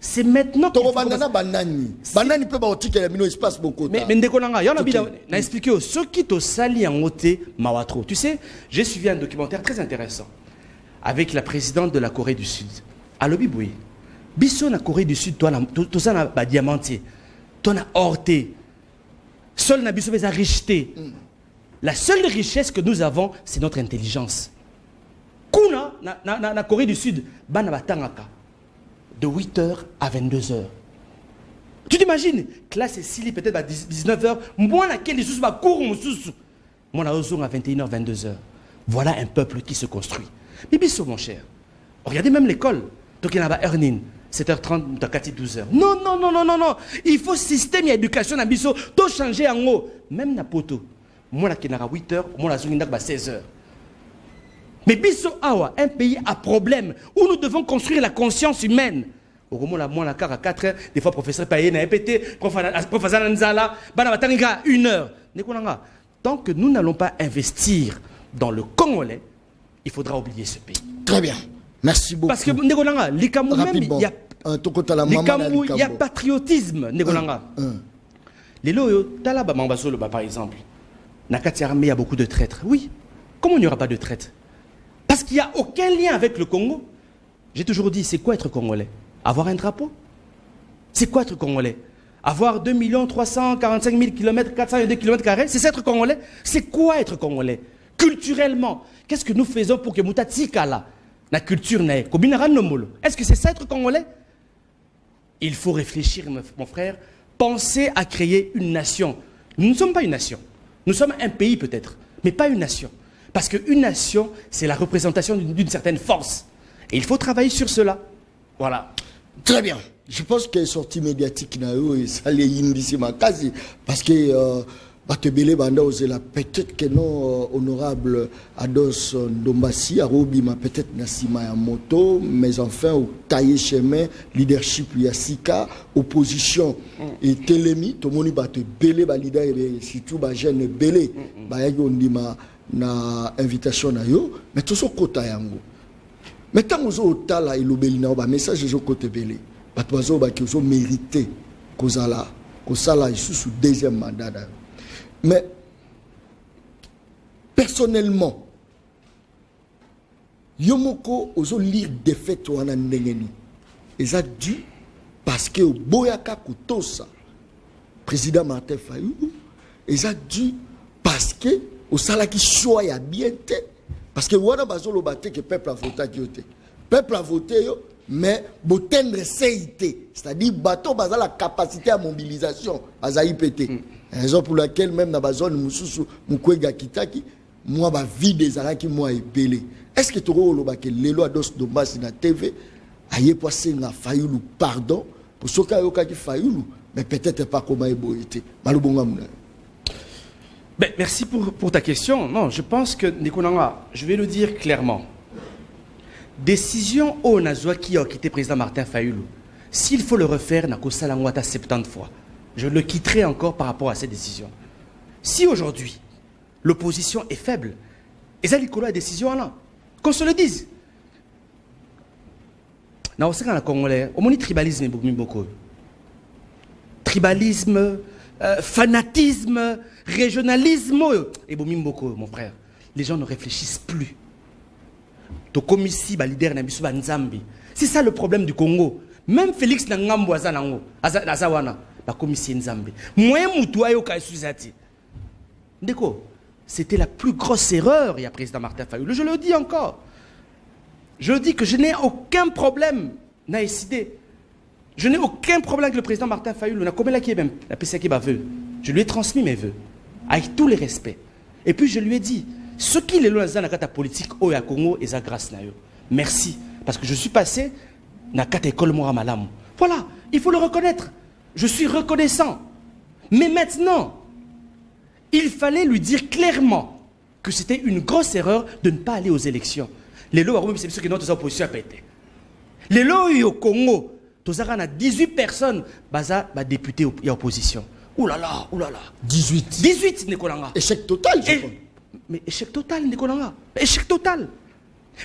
C'est maintenant qu'il faut commencer. Mais Ndekolanga, il y en a expliqué ceux qui te salient en ôté Mawatro. Tu sais, j'ai suivi un documentaire très intéressant avec la présidente de la Corée du Sud. Alobi Boui. Bisso na Corée du Sud, toi ça na ba diamanté. Toi na orté. Seul na bisso a richté. La seule richesse que nous avons, c'est notre intelligence. Kuna, na Corée du Sud, bana batangaka de 8h à 22h. Tu t'imagines, classe Sili peut-être à 19h, moi laquelle les sous va courir moi na ozong à 21h 22h. Voilà un peuple qui se construit. Bibiso mon cher. Regardez même l'école. Donc il y en a 7h30, 12h. Non. Il faut système et éducation à biso, tout changer en haut. Même na poto. Moi, qui n'a 8h, moi, la 16h. Mais biso awa, un pays à problème, où nous devons construire la conscience humaine. Au moment où la car à 4 heures, des fois professeur payé n'a répété, professeur Nanzala, banavatanga 1 heure. Tant que nous n'allons pas investir dans le Congolais, il faudra oublier ce pays. Très bien. Merci beaucoup. Parce que Likamou même, il y a patriotisme. Les loyaux, Talaba Mambasolo, par exemple, Nakati Armée, il y a beaucoup de traîtres. Oui. Comment il n'y aura pas de traîtres? Parce qu'il n'y a aucun lien avec le Congo. J'ai toujours dit, c'est quoi être Congolais? Avoir un drapeau? C'est quoi être Congolais? Avoir 2 345 000 km, 402 km², c'est ça être Congolais? C'est quoi être Congolais? Culturellement, qu'est-ce que nous faisons pour que Moutatika là, la culture n'est pas? Est-ce que c'est ça être Congolais? Il faut réfléchir, mon frère. Pensez à créer une nation. Nous ne sommes pas une nation. Nous sommes un pays peut-être, mais pas une nation. Parce qu'une nation, c'est la représentation d'une certaine force. Et il faut travailler sur cela. Voilà. Très bien. Je pense que les sorties médiatiques, ça les indice quasi. Parce que peut-être que non, honorable Ados Ndombasi, Arobima, peut-être Nassima Yamoto, mais enfin, au taillé chemin, leadership Yassika, opposition et Télémi, tout le monde va te belé, leader, surtout, jeune belé, on dit na invitation na yo mais tout ce côté yango mais tant que vous tala et l'obélina ba message je côté belé ba tozo ba qui ont mérité kozala sous deuxième mandat mais personnellement yomoko ozo lire défaite wana ndengeni et ça dû parce que boyaka kutosa président Martin Fayulu et ça dû parce que au salaire qui choisit bien parce que voilà bazolo baté que peuple a voté qui peuple a voté mais botendre CIT c'est-à-dire bateau bazala la capacité à mobilisation à IPT raison pour laquelle même dans bazone mususu mukwega kitaki moi ba vie des araki moi epelé est-ce que toro lo ba que les lois dos de base na TV aye poisser na Fayulu pardon pour ce cas yoka qui Fayulu mais peut-être pas comme eboité malubonga muna. Ben, merci pour ta question. Non, je pense que, Nikonanga, je vais le dire clairement. Décision au Nazwa qui a quitté président Martin Fayulu. S'il faut le refaire, n'a qu'au Salangwata 70 fois. Je le quitterai encore par rapport à cette décision. Si aujourd'hui, l'opposition est faible, et ça, Nicolas a décision là, qu'on se le dise. Dans le Congolais, on dit tribalisme beaucoup. Tribalisme, fanatisme, régionalisme, et beaucoup, mon frère. Les gens ne réfléchissent plus. C'est ça le problème du Congo. Même Félix Nangambo Azawana, la commission Nzambi. C'était la plus grosse erreur, il y a président Martin Fayulu. Je le dis encore. Je dis que je n'ai aucun problème n'a décidé. Je n'ai aucun problème avec le président Martin Fayulu. Je lui ai transmis mes vœux, avec tous les respects. Et puis je lui ai dit, ce qu'il est là dans la politique au Congo, et grâce à eux. Merci, parce que je suis passé dans la école Mouramalam. Voilà, il faut le reconnaître. Je suis reconnaissant. Mais maintenant, il fallait lui dire clairement que c'était une grosse erreur de ne pas aller aux élections. Les lois, c'est sûr que notre opposition a pété. Les lois au Congo, il y a 18 personnes, députés et opposition. Ouh là là. 18. 18, Nikolanga. Échec total, je crois. Mais échec total, Nikolanga. Échec total.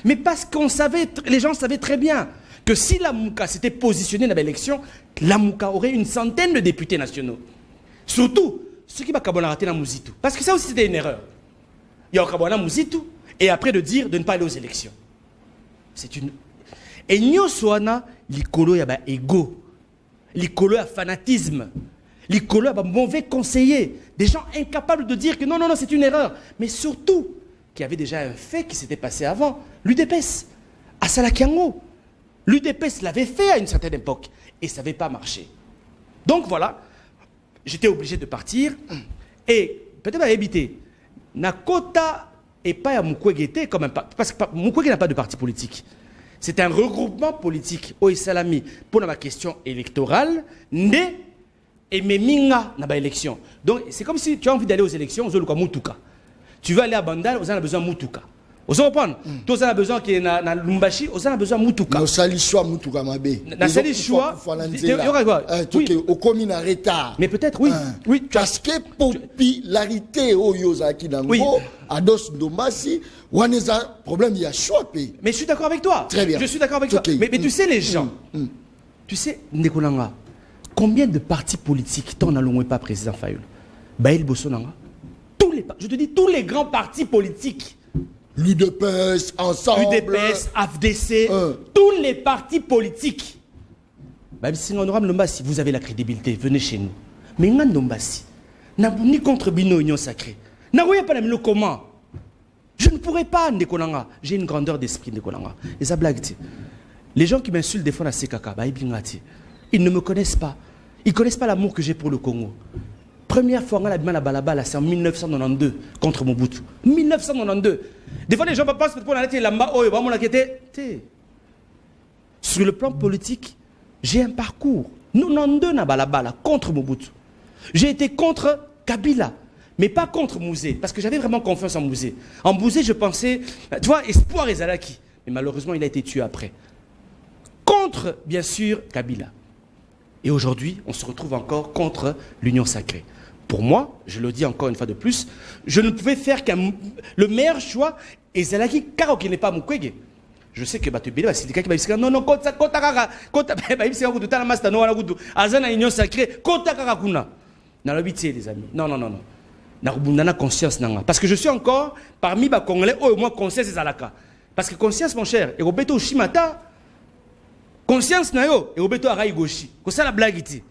Mais parce qu'on savait, les gens savaient très bien que si la Mouka s'était positionnée dans l'élection, la Mouka aurait une centaine de députés nationaux. Surtout, ceux qui vont rater la Mouzitou. Parce que ça aussi, c'était une erreur. Il y a Kabwana Mouzitou, et après de dire de ne pas aller aux élections. C'est une... Et Nyoswana, l'icolo y a égo. L'icolo y a fanatisme. L'icolo y a mauvais conseiller. Des gens incapables de dire que non, c'est une erreur. Mais surtout, qu'il y avait déjà un fait qui s'était passé avant. L'UDPS, à Salakiango. L'UDPS l'avait fait à une certaine époque. Et ça n'avait pas marché. Donc voilà, j'étais obligé de partir. Et peut-être à éviter. Nakota et pas à Mukwege, comme un... parce que Mukwege n'a pas de parti politique. C'est un regroupement politique au Salami pour la question électorale, né et Meminga n'a pas élection. Donc c'est comme si tu as envie d'aller aux élections, tu veux aller à Bandal, on a besoin de Mutuka. Vous comprenez? Tous a besoin qui est na Lumbashi, vous avez besoin mutuka. Nous sali choix mutuka mabe. Na sali choix. Il y aura quoi? Au commun en retard. Mais peut-être oui. Oui. Parce que popularité au Yozaki Nango, Ados Ndombasi, Waneza problème il y a choix. Mais je suis d'accord avec toi. Très bien. Je suis d'accord avec toi. Mais tu sais les gens. Tu sais Ndekolanga, combien de partis politiques t'en allons pas président Fayoulou? Baïl Bossonanga. Je te dis tous les grands partis politiques. L'UDPS, ensemble. UDPS, AFDC, tous les partis politiques. Si vous avez la crédibilité, venez chez nous. Mais Ndombasi, ni contre Bino Union Sacrée. Pas la comment. Je ne pourrais pas, Ndekolanga. J'ai une grandeur d'esprit, Ndekolanga. Et ça blague. Les gens qui m'insultent des fois à CKK, ils ne me connaissent pas. Ils ne connaissent pas l'amour que j'ai pour le Congo. Première fois, on a la balabala, c'est en 1992 contre Mobutu. 1992. Des fois, les gens pensent que pour la lamba, oh, on sur le plan politique, j'ai un parcours. 92 na balabala contre Mobutu. J'ai été contre Kabila, mais pas contre Mouzé, parce que j'avais vraiment confiance en Mouzé. En Mouzé, je pensais, tu vois, espoir et Zalaki. Mais malheureusement, il a été tué après. Contre, bien sûr, Kabila. Et aujourd'hui, on se retrouve encore contre l'Union Sacrée. Pour moi, je le dis encore une fois de plus, je ne pouvais faire le meilleur choix. Et Zalaki, car qui n'est pas Mukwege. Je sais que Batubele va syndicat qui va dire non, non, kota kara, kota, Azana Union Sacrée, kota kara kuna. Dans l'habitude, les amis. Non, non, non, non. N'a conscience nanga. Parce que je suis encore parmi les Congolais, au moins conscience des Alaka. Parce que conscience, mon cher, et Roberto Shimata, conscience na yo, et Roberto Arai Goshi. C'est ça la blague ici.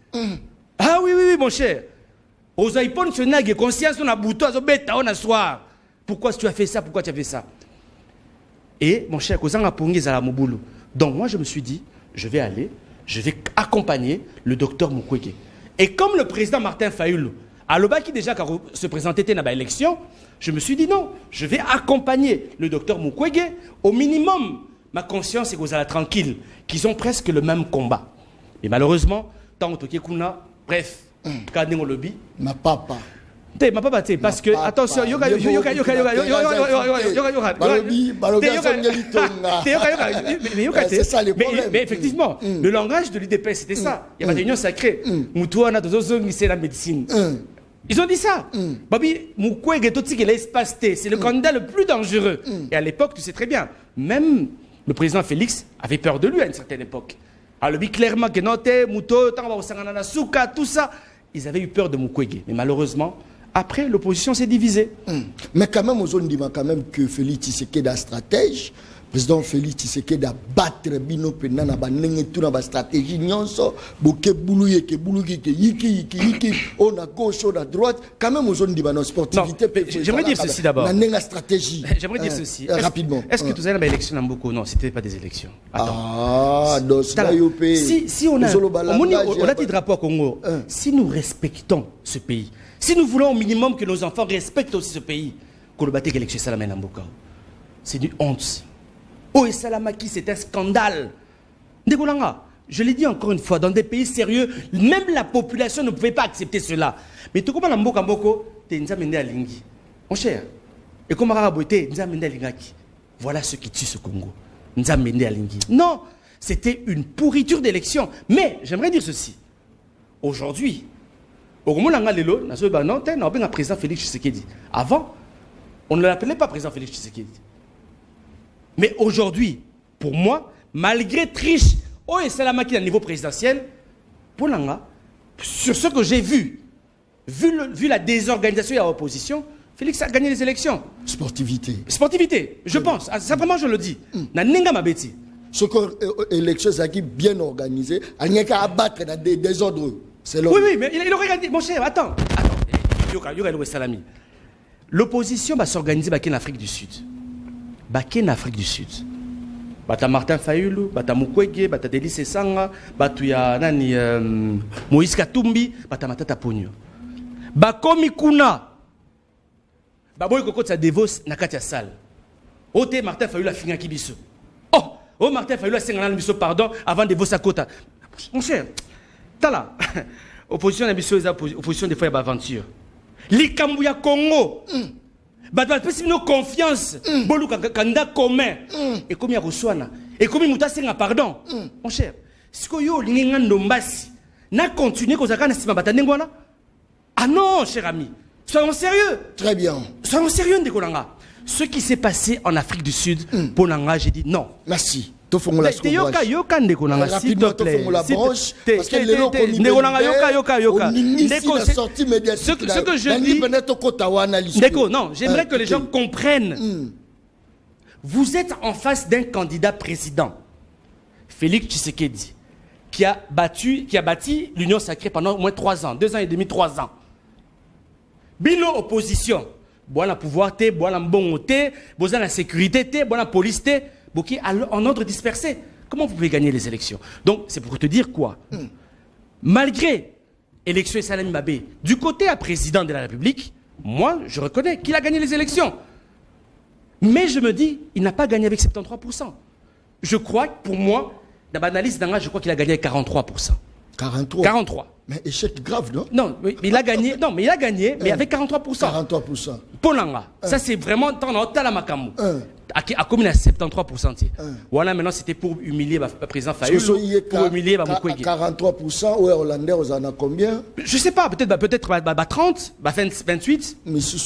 Ah oui, oui, oui, mon cher. Aux iPhones, tu n'as conscience, on a bouton, on a soir. Pourquoi tu as fait ça? Pourquoi tu as fait ça? Et mon cher, donc moi je me suis dit, je vais aller, je vais accompagner le docteur Mukwege. Et comme le président Martin Fayoulou, à l'Oba qui déjà se présentait dans l'élection, je me suis dit non, je vais accompagner le docteur Mukwege. Au minimum, ma conscience est que vous allez tranquille, qu'ils ont presque le même combat. Mais malheureusement, tant que Kuna, bref, quand on lobby, ma papa. Ma papa, parce que, attention, c'est ça le problème. Mais effectivement, le langage de l'UDPS, c'était ça. Il y avait une union sacrée. Moutouana, c'est la médecine. Ils ont dit ça. Babi, Mukwege, tout ce qui est l'espace T, c'est le candidat le plus dangereux. Et à l'époque, tu sais très bien, même le président Félix avait peur de lui à une certaine époque. Alors, lui, clairement, que noté, Mouto, Souka, tout ça, ils avaient eu peur de Mukwege. Mais malheureusement, après, l'opposition s'est divisée. Mais quand même, on dit quand même que Félix Tshisekedi est stratège. Le président Félix Tshisekedi a battu Bino Penana, tout dans la stratégie. On a gauche, on a droite. Quand même, on dit que sportivité. J'aimerais dire ceci d'abord. Stratégie. J'aimerais dire ceci. Rapidement. Est-ce que tu as une élection en beaucoup? Non, ce n'était pas des élections. Attends. Ah, donc si on a dit drapeau au Congo, si nous respectons ce pays, si nous voulons au minimum que nos enfants respectent aussi ce pays, c'est une honte. Oh, et Salamaki, c'est un scandale. Je l'ai dit encore une fois, dans des pays sérieux, même la population ne pouvait pas accepter cela. Mais tout comme Mboka Mboko, tu es Alingi. Mon cher, et comme Araboté, Alingaki. Voilà ce qui tue ce Congo. Alingi. Non, c'était une pourriture d'élection. Mais j'aimerais dire ceci. Aujourd'hui, au moment où on a un président Félix Tshisekedi. Avant, on ne l'appelait pas président Félix Tshisekedi. Mais aujourd'hui, pour moi, malgré triche, et Salamaki à niveau présidentiel, pour l'anga, sur ce que j'ai vu la désorganisation et l'opposition, Félix a gagné les élections. Sportivité, je pense. Simplement, je le dis. Nanenga Mabeti. Ce que l'élection est bien organisée, il n'y a qu'à abattre des désordres. Oui, mais il aurait gagné. Mon cher, attends. L'opposition va s'organiser en Afrique du Sud. En Afrique du Sud. Bata Martin Fayoulou, Bata Mukwege, Bata Delice Sanga, Bata Nani Moïse Katumbi, Bata Matata Ponyo. Bakomi Kuna. Baboy Koko sa dévos na katia salle. Ote Martin Fayoulou a fini à Kibiso. Oh Martin Fayoulou a 50 biso pardon avant de vos à Kota. Mon cher, tala. Opposition na biso opposition des fois ya aventure. Likambu ya Congo. Bapesi nos confiance. Boluka candidat commun. Et comme il y a Roussoana. Et comme il m'a pardon. Mon cher. Si yo linga ndombasi. Na continuer qu'on s'accorde à Sima Batanengwana. Ah non, cher ami. Soyons sérieux. Très bien. Soyons sérieux, Ndekolanga. Ce qui s'est passé en Afrique du Sud, pour Nanga, j'ai dit non. Merci. Rapidement, parce que les locaux ce que je dis, non, j'aimerais que les gens comprennent. Vous êtes en face d'un candidat président, Félix Tshisekedi, qui a bâti l'Union sacrée pendant au moins 3 ans, 2 ans et demi, 3 ans. Bino opposition, bon pouvoir, bon bon bon la sécurité, bon police, en ordre dispersé. Comment vous pouvez gagner les élections? Donc, c'est pour te dire quoi? Malgré l'élection de Salam Mabé, du côté à président de la République, moi, je reconnais qu'il a gagné les élections. Mais je me dis, il n'a pas gagné avec 73%. Je crois, pour moi, dans l'analyse d'Anga, je crois qu'il a gagné avec 43%. 43. Mais échec grave, non? Non, mais il a gagné, mais avec 43%. 43%. Pour l'Anga, ça c'est vraiment tant dans la Makamu. A commis à 73%. Voilà, maintenant c'était pour humilier le président Fayoulou, pour humilier Mokwege. 43%, ou Hollandais, vous en avez combien? Je sais pas, peut-être 30, 28,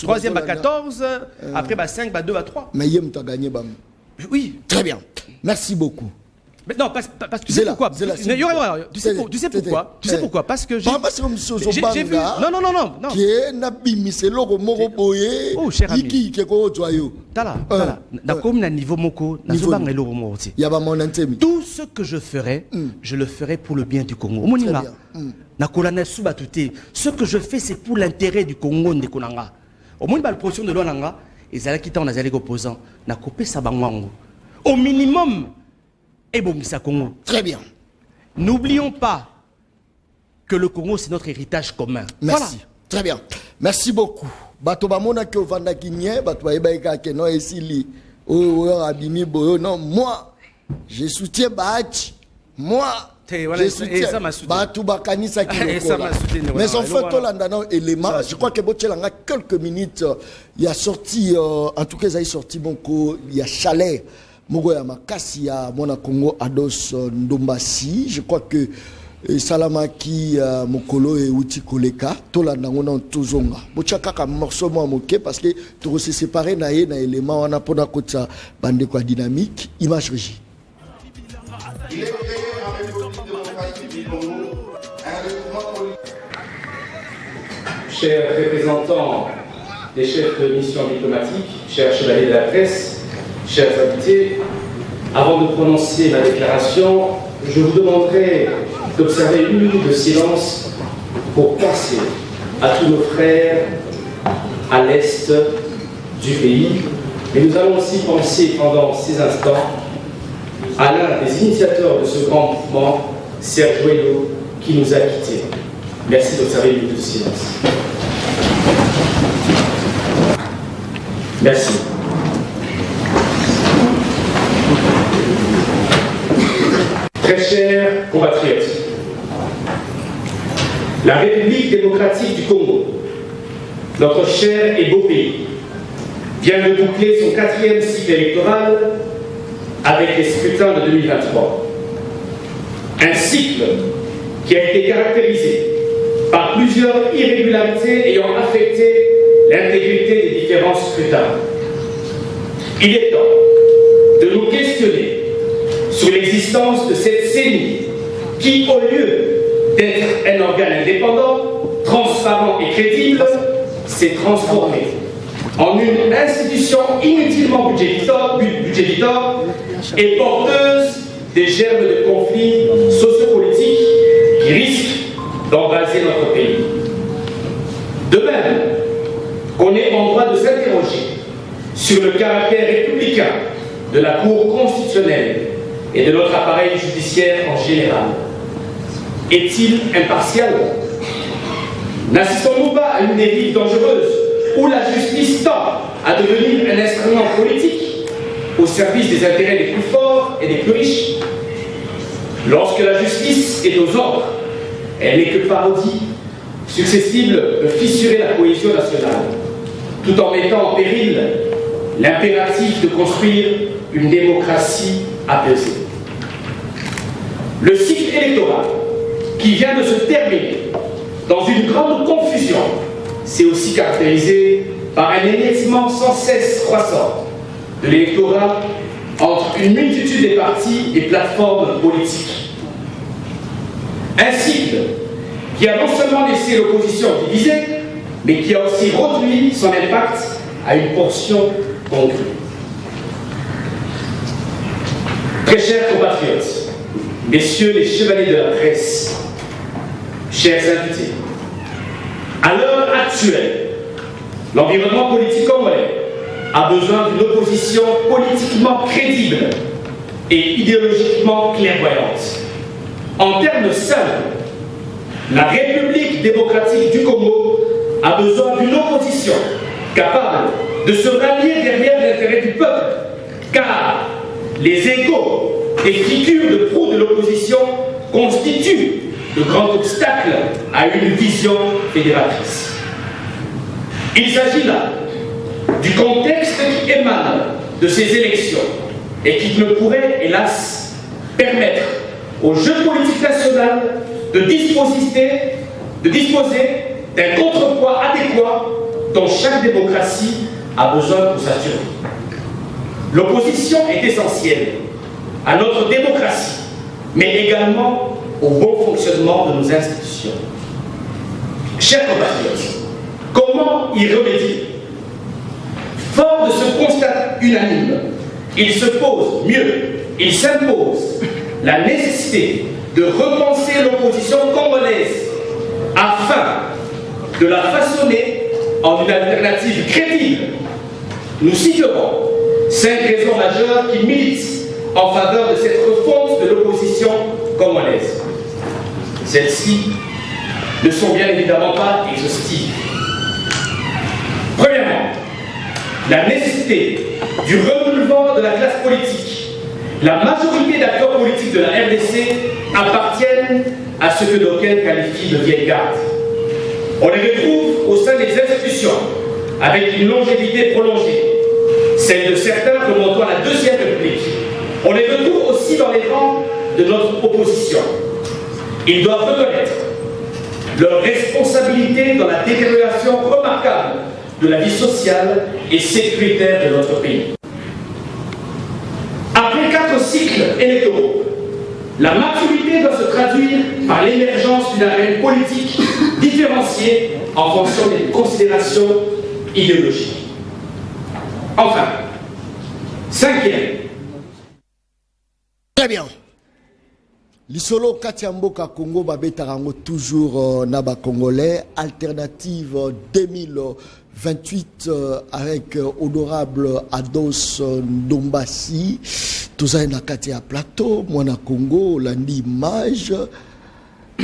troisième 14, après 5, 2, 3. Mais Yem t'a gagné, bam. Oui. Très bien. Merci beaucoup. Mais non, parce que tu sais pourquoi? Tu sais pourquoi? Tu sais pourquoi? Parce que j'ai vu. Non. Qui est Nabi, c'est l'oro moro boye. Oh, cher ami. Qui est quoi joyeux? Tala. Comme na niveau moko, na zo bang l'oro moro ti. Yaba mon intemi. Tout ce que je ferai, je le ferai pour le bien du Congo. Moninga. Na kolana subatute. Ce que je fais, c'est pour l'intérêt du Congo de Konanga. Au moins, la position de l'Onanga, ils allaient quitter, on a allé opposants. Na copé sabangwango. Au minimum. Et bon, Congo. Très bien. N'oublions pas que le Congo, c'est notre héritage commun. Merci. Voilà. Très bien. Merci beaucoup. Non, moi, je soutiens Bach. Moi, je soutiens mais en fait, élément, je crois que Bochelanga, quelques minutes, il y a sorti, en tout cas, il y a sorti il y a Chalet. Mogoya Makasi ya Mona Congo Ados Ndombasi. Je crois que Salamaki Mokolo et Uti Koleka Tola Nangona Tozonga. Bochaka ka morceau mo moké parce que tu se séparer na élément on a pona kota bande quoi dynamique image régie. Chers représentants des chefs de mission diplomatique, chers chevaliers de la presse, chers invités, avant de prononcer ma déclaration, je vous demanderai d'observer 1 minute de silence pour penser à tous nos frères à l'est du pays. Mais nous allons aussi penser pendant ces instants à l'un des initiateurs de ce grand mouvement, Serge Ouello, qui nous a quittés. Merci d'observer 1 minute de silence. Merci. Très chers compatriotes, la République démocratique du Congo, notre cher et beau pays, vient de boucler son 4e cycle électoral avec les scrutins de 2023. Un cycle qui a été caractérisé par plusieurs irrégularités ayant affecté l'intégrité des différents scrutins. Il est temps de nous questionner sur l'existence de cette CENI qui, au lieu d'être un organe indépendant, transparent et crédible, s'est transformée en une institution inutilement budgétivore et porteuse des germes de conflits sociopolitiques qui risquent d'embraser notre pays. De même qu'on est en droit de s'interroger sur le caractère républicain de la Cour constitutionnelle et de notre appareil judiciaire en général. Est-il impartial? N'assistons-nous pas à une dérive dangereuse où la justice tend à devenir un instrument politique au service des intérêts des plus forts et des plus riches? Lorsque la justice est aux ordres, elle n'est que parodie, susceptible de fissurer la cohésion nationale. tout en mettant en péril l'impératif de construire une démocratie apaisée. Le cycle électoral qui vient de se terminer dans une grande confusion s'est aussi caractérisé par un émiettement sans cesse croissant de l'électorat entre une multitude des partis et plateformes politiques. Un cycle qui a non seulement laissé l'opposition divisée, mais qui a aussi réduit son impact à une portion congrue. Très chers compatriotes, messieurs les chevaliers de la presse, chers invités, à l'heure actuelle, l'environnement politique congolais a besoin d'une opposition politiquement crédible et idéologiquement clairvoyante. En termes simples, la République démocratique du Congo a besoin d'une opposition capable de se rallier derrière l'intérêt du peuple, car les égos des figures de proue de l'opposition constituent de grands obstacles à une vision fédératrice. Il s'agit là du contexte qui émane de ces élections et qui ne pourrait, hélas, permettre au jeu politique national de disposer d'un contrepoids adéquat dont chaque démocratie a besoin pour sa survie. L'opposition est essentielle à notre démocratie, mais également au bon fonctionnement de nos institutions. Chers compatriotes, comment y remédier? Fort de ce constat unanime, il se pose, il s'impose la nécessité de repenser l'opposition congolaise afin de la façonner en une alternative crédible. Nous citerons 5 raisons majeures qui militent en faveur de cette refonte de l'opposition congolaise. Celles-ci ne sont bien évidemment pas exhaustives. Premièrement, la nécessité du renouvellement de la classe politique. La majorité d'acteurs politiques de la RDC appartiennent à ce que d'aucuns qualifient de vieille garde. On les retrouve au sein des institutions avec une longévité prolongée, celle de certains remontant à la Deuxième République. On les retrouve aussi dans les rangs de notre opposition. Ils doivent reconnaître leur responsabilité dans la détérioration remarquable de la vie sociale et sécuritaire de notre pays. Après 4 cycles électoraux, la maturité doit se traduire par l'émergence d'une arène politique différenciée en fonction des considérations idéologiques. Enfin, 5e. Très bien. Lisolo Katiamboka Congo Babetarango toujours Naba Congolais, alternative 2028 avec honorable Ados Ndombasi, tout ça na Katia Plateau, Mwana Congo, Landi Image.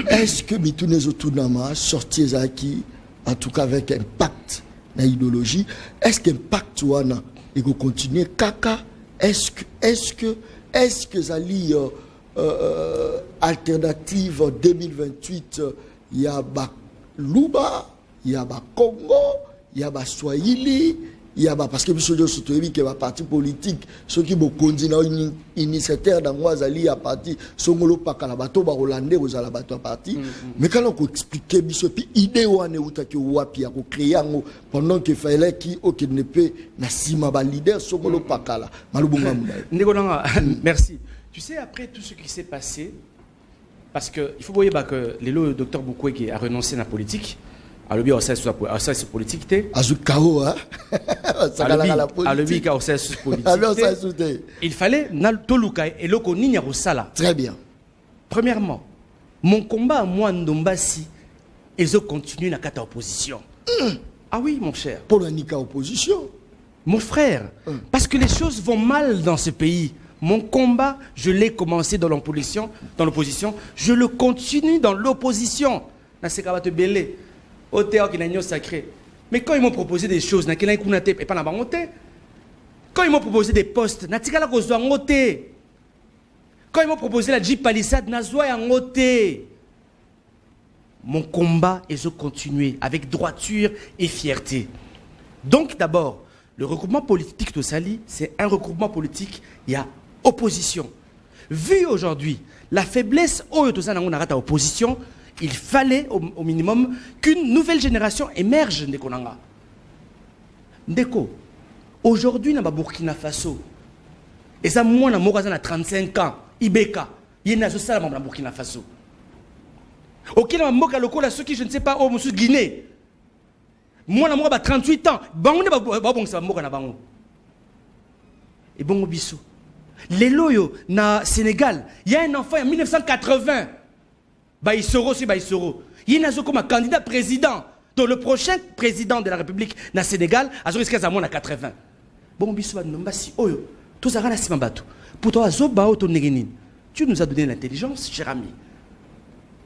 Est-ce que Mitunezo Tunama sorti Zaki, en tout cas avec impact na idéologie, est-ce qu'impact wana il va continuer Kaka? Est-ce que Zali alternative 2028, il y a Luba, il y a Congo, il y a Swahili, il y a parce que monsieur surtout que va parti politique ceux qui vont continuer initiateur dans moi Zali à parti songolo pakala bato ba hollandais aux ala bato parti mais quand on expliquer biso puis idée wane utaki wapi ya ko créer pendant que fallait qui aucun ne peut na sima ba leader songolo pakala malubunga muda. Merci. Tu sais, après tout ce qui s'est passé, parce qu'il faut voir que le docteur Mukwege a renoncé à la politique, à l'objet au sens politique, il fallait très bien. Premièrement, mon combat à moi, Ndombasi, ils ont continué dans la opposition. Ah oui, mon cher. Pour la nika opposition. Mon frère, parce que les choses vont mal dans ce pays. Mon combat, je l'ai commencé dans l'opposition, je le continue dans l'opposition. Sacré. Mais quand ils m'ont proposé des choses, quand ils m'ont proposé des postes, quand ils m'ont proposé la Jeep Palisade, mon combat, ils ont continué avec droiture et fierté. Donc d'abord, le regroupement politique de Sali, c'est un regroupement politique, il y a opposition. Vu aujourd'hui la faiblesse de opposition, il fallait au minimum qu'une nouvelle génération émerge. Ndeko, aujourd'hui, dans Burkina Faso, et ça, moi, je 35 ans, Ibeka, il y a un Burkina Faso. Ok, ceux qui, je ne sais pas, au Guinée. Moi, je 38 ans. Et bon, Bissou. Les loyaux, na Sénégal, il y a un enfant en 1980. Baïsoro, c'est Baïsoro. Il y a un candidat président. Donc le prochain président de la République na Sénégal, a risqué à 80. Bon, Bissou, Nombasi, Oyo, tout ça, c'est un pour toi, Dieu nous a donné l'intelligence, cher ami.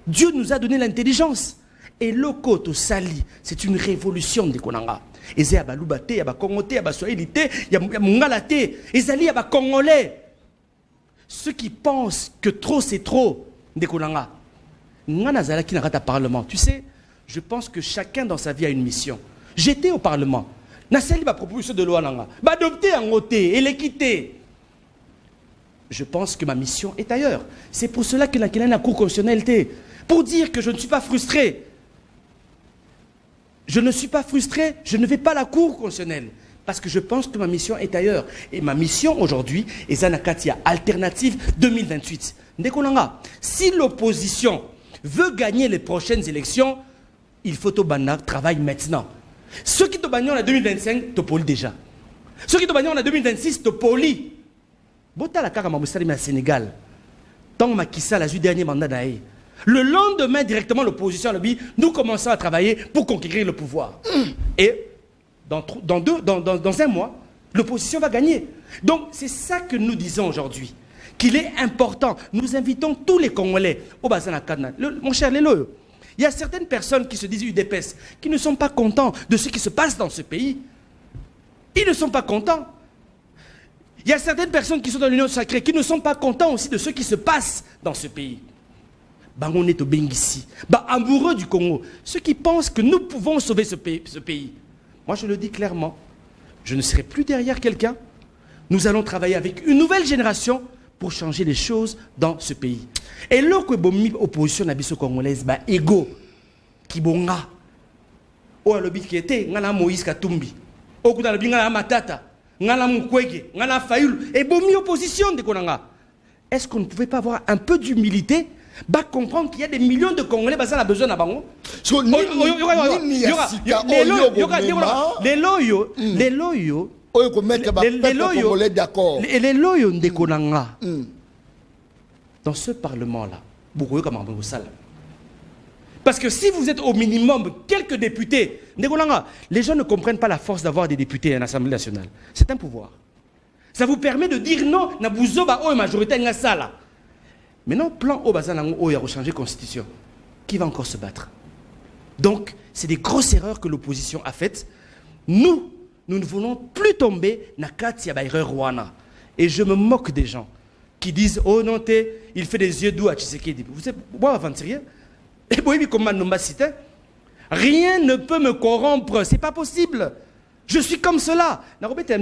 Dieu nous a donné l'intelligence. Et le côté Sali, c'est une révolution de Konanga. Et c'est à Loubate, à Congoté, à Swahilité, à Mungalate, et Zali à Congolais. Ceux qui pensent que trop c'est trop de Konanga. Nganazala qui n'a pas de parlement. Tu sais, je pense que chacun dans sa vie a une mission. J'étais au parlement. Nassali ma proposition de loi nanga. Adopter en côté et l'équité. Je pense que ma mission est ailleurs. C'est pour cela que la Cour constitutionnelle était. Pour dire que je ne suis pas frustré. Je ne suis pas frustré, je ne vais pas à la Cour constitutionnelle. Parce que je pense que ma mission est ailleurs. Et ma mission aujourd'hui est Zanakatia, alternative 2028. Ndekonanga, si l'opposition veut gagner les prochaines élections, il faut au Bannak travailler maintenant. Ceux qui te bagnent en 2025, te polient déjà. Ceux qui te bagnent en 2026, te polient. Bota la carte à Sénégal. Tant que Makissa a eu le dernier mandat d'Aïe. Le lendemain, directement, l'opposition a dit, nous commençons à travailler pour conquérir le pouvoir. Et dans un mois, l'opposition va gagner. Donc, c'est ça que nous disons aujourd'hui. Qu'il est important. Nous invitons tous les Congolais au bassin à Kadna. Mon cher Lélo, il y a certaines personnes qui se disent UDPS, qui ne sont pas contents de ce qui se passe dans ce pays. Ils ne sont pas contents. Il y a certaines personnes qui sont dans l'Union sacrée, qui ne sont pas contents aussi de ce qui se passe dans ce pays. On est au Bengissi, amoureux du Congo, ceux qui pensent que nous pouvons sauver ce pays. Moi, je le dis clairement, je ne serai plus derrière quelqu'un. Nous allons travailler avec une nouvelle génération pour changer les choses dans ce pays. Et là, l'opposition nabiso congolaise, ego, kibonga, o alobi qui était, ngana Moïse Katumbi, o kudalobi ngana Matata, ngana Mukwege, ngana Fayulu, et bomi opposition de Konanga. Est-ce qu'on ne pouvait pas avoir un peu d'humilité? Comprendre qu'il y a des millions de Congolais qui ont besoin d'abord. Les loyaux, dans ce parlement-là, parce que si vous êtes au minimum quelques députés, les gens ne comprennent pas la force d'avoir des députés à l'Assemblée nationale. C'est un pouvoir. Ça vous permet de dire non, na bouzoba ou majorité na sala. Maintenant, plan au bazan où il y a changé la constitution. Qui va encore se battre? Donc, c'est des grosses erreurs que l'opposition a faites. Nous ne voulons plus tomber dans Katia Bayreur Rwanda. Et je me moque des gens qui disent oh non, il fait des yeux doux à Tshisekedi. Vous savez, moi, avant-hier, et rien ne peut me corrompre. C'est pas possible. Je suis comme cela. Peut-être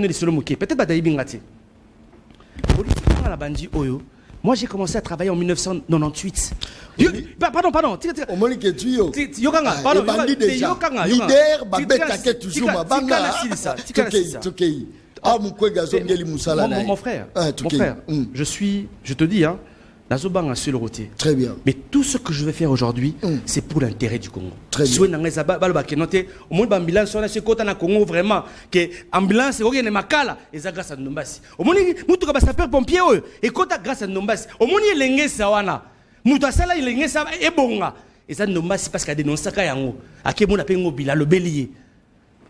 moi, j'ai commencé à travailler en 1998. Pardon. Mon frère, je te dis, très bien. Mais tout ce que je vais faire aujourd'hui, c'est pour l'intérêt du Congo. Très bien. Vraiment, que ambulance est makala, et ça grâce à Nombasi. Au moins, mutu ka sapeur pompier et kota grâce à Nombasi. Au moins, il est sawana. Mutu sala il est sa et bonga. Et ça Nombasi parce qu'il a dénoncé ça yango. Akemo na pengo bila le bélier.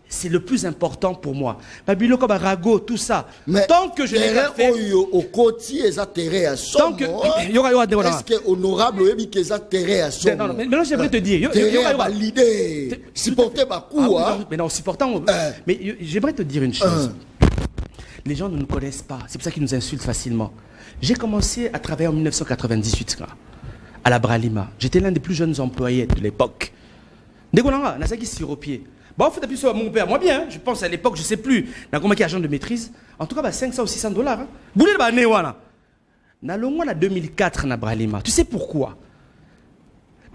C'est le plus important pour moi. Babilo comme Rago, tout ça. Mais tant que je n'ai pas fait au côté ça terrain à son. Tant que est-ce que honorable oui que ça terrain à son. Non, mais non, j'aimerais te dire, l'idée supporter ma coup mais non, supportant mais j'aimerais te dire une chose. Les gens ne nous connaissent pas, c'est pour ça qu'ils nous insultent facilement. J'ai commencé à travailler en 1998 à la Bralima. J'étais l'un des plus jeunes employés de l'époque. Ndegonanga, Nazaki siropier. Bah, on fait appuyer sur mon père. Moi bien, je pense à l'époque, je sais plus. Dans combien qui agent de maîtrise. En tout cas, bah, 500 ou 600 $. Boulez bah néwana. Na longo na 2004 na Bralima. Tu sais pourquoi?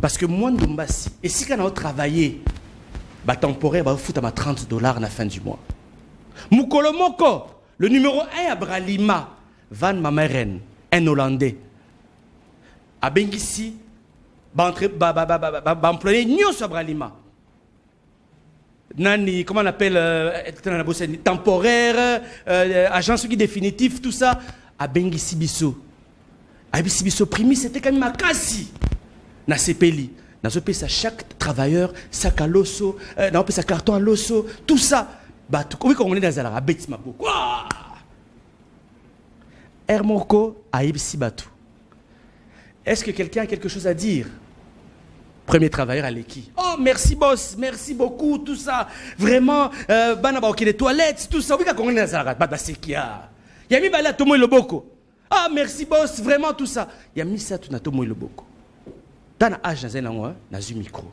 Parce que moi Ndombasi, et si quand on a travaillé, bah temporaire, bah fout à ma 30 $ à la fin du mois. Moukolomoko, le numéro 1 à Bralima, Van Mameren, un Hollandais. À Bengisi, bah employé Nyos à Bralima. Nani, comment on appelle, temporaire, agence qui définitive, tout ça, à Bengisi Bisso. À Bengisi Bisso, primi, c'était quand même à Kassi. Na CPLI. Dans ce pays, chaque travailleur, sac à l'osso, dans ce carton à l'osso, tout ça. Bah, oui, quand on est dans la bête, ma beaucoup. Hermoko a Ibsi Batou. Est-ce que quelqu'un a quelque chose à dire? Premier travailleur à l'équipe. Oh, merci boss, merci beaucoup, tout ça. Vraiment, banaba ok les toilettes, tout ça. Oui, quand on est dans la bête, c'est qui a. Yami bala tomo le boko. Ah, merci boss, vraiment tout ça. Yami ça tout na tomo le boko. Dans l'âge dans un micro.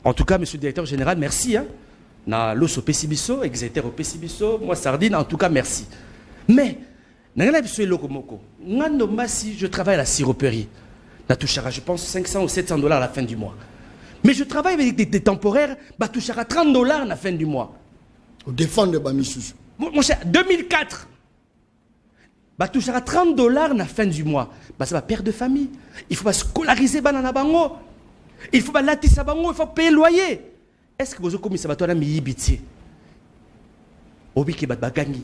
En tout cas, monsieur le directeur général, merci. Na l'os au Pessibiso, exéter au Pessibiso, moi Sardine, en tout cas, merci. Mais, je travaille à la siroperie. Na touchera, je pense, 500 ou 700 $ à la fin du mois. Mais je travaille avec des temporaires, bah touchera 30 $ à la fin du mois. Au défendre Bamissus. Mon cher, 2004. Bah touchera 30 $ à la fin du mois. Bah ça va père de famille. Il faut pas scolariser banana bango. Il faut pas latissa bango, il faut payer le loyer. Est-ce que vous avez commis ça toi mi yibiti? Obi ki batbagangi.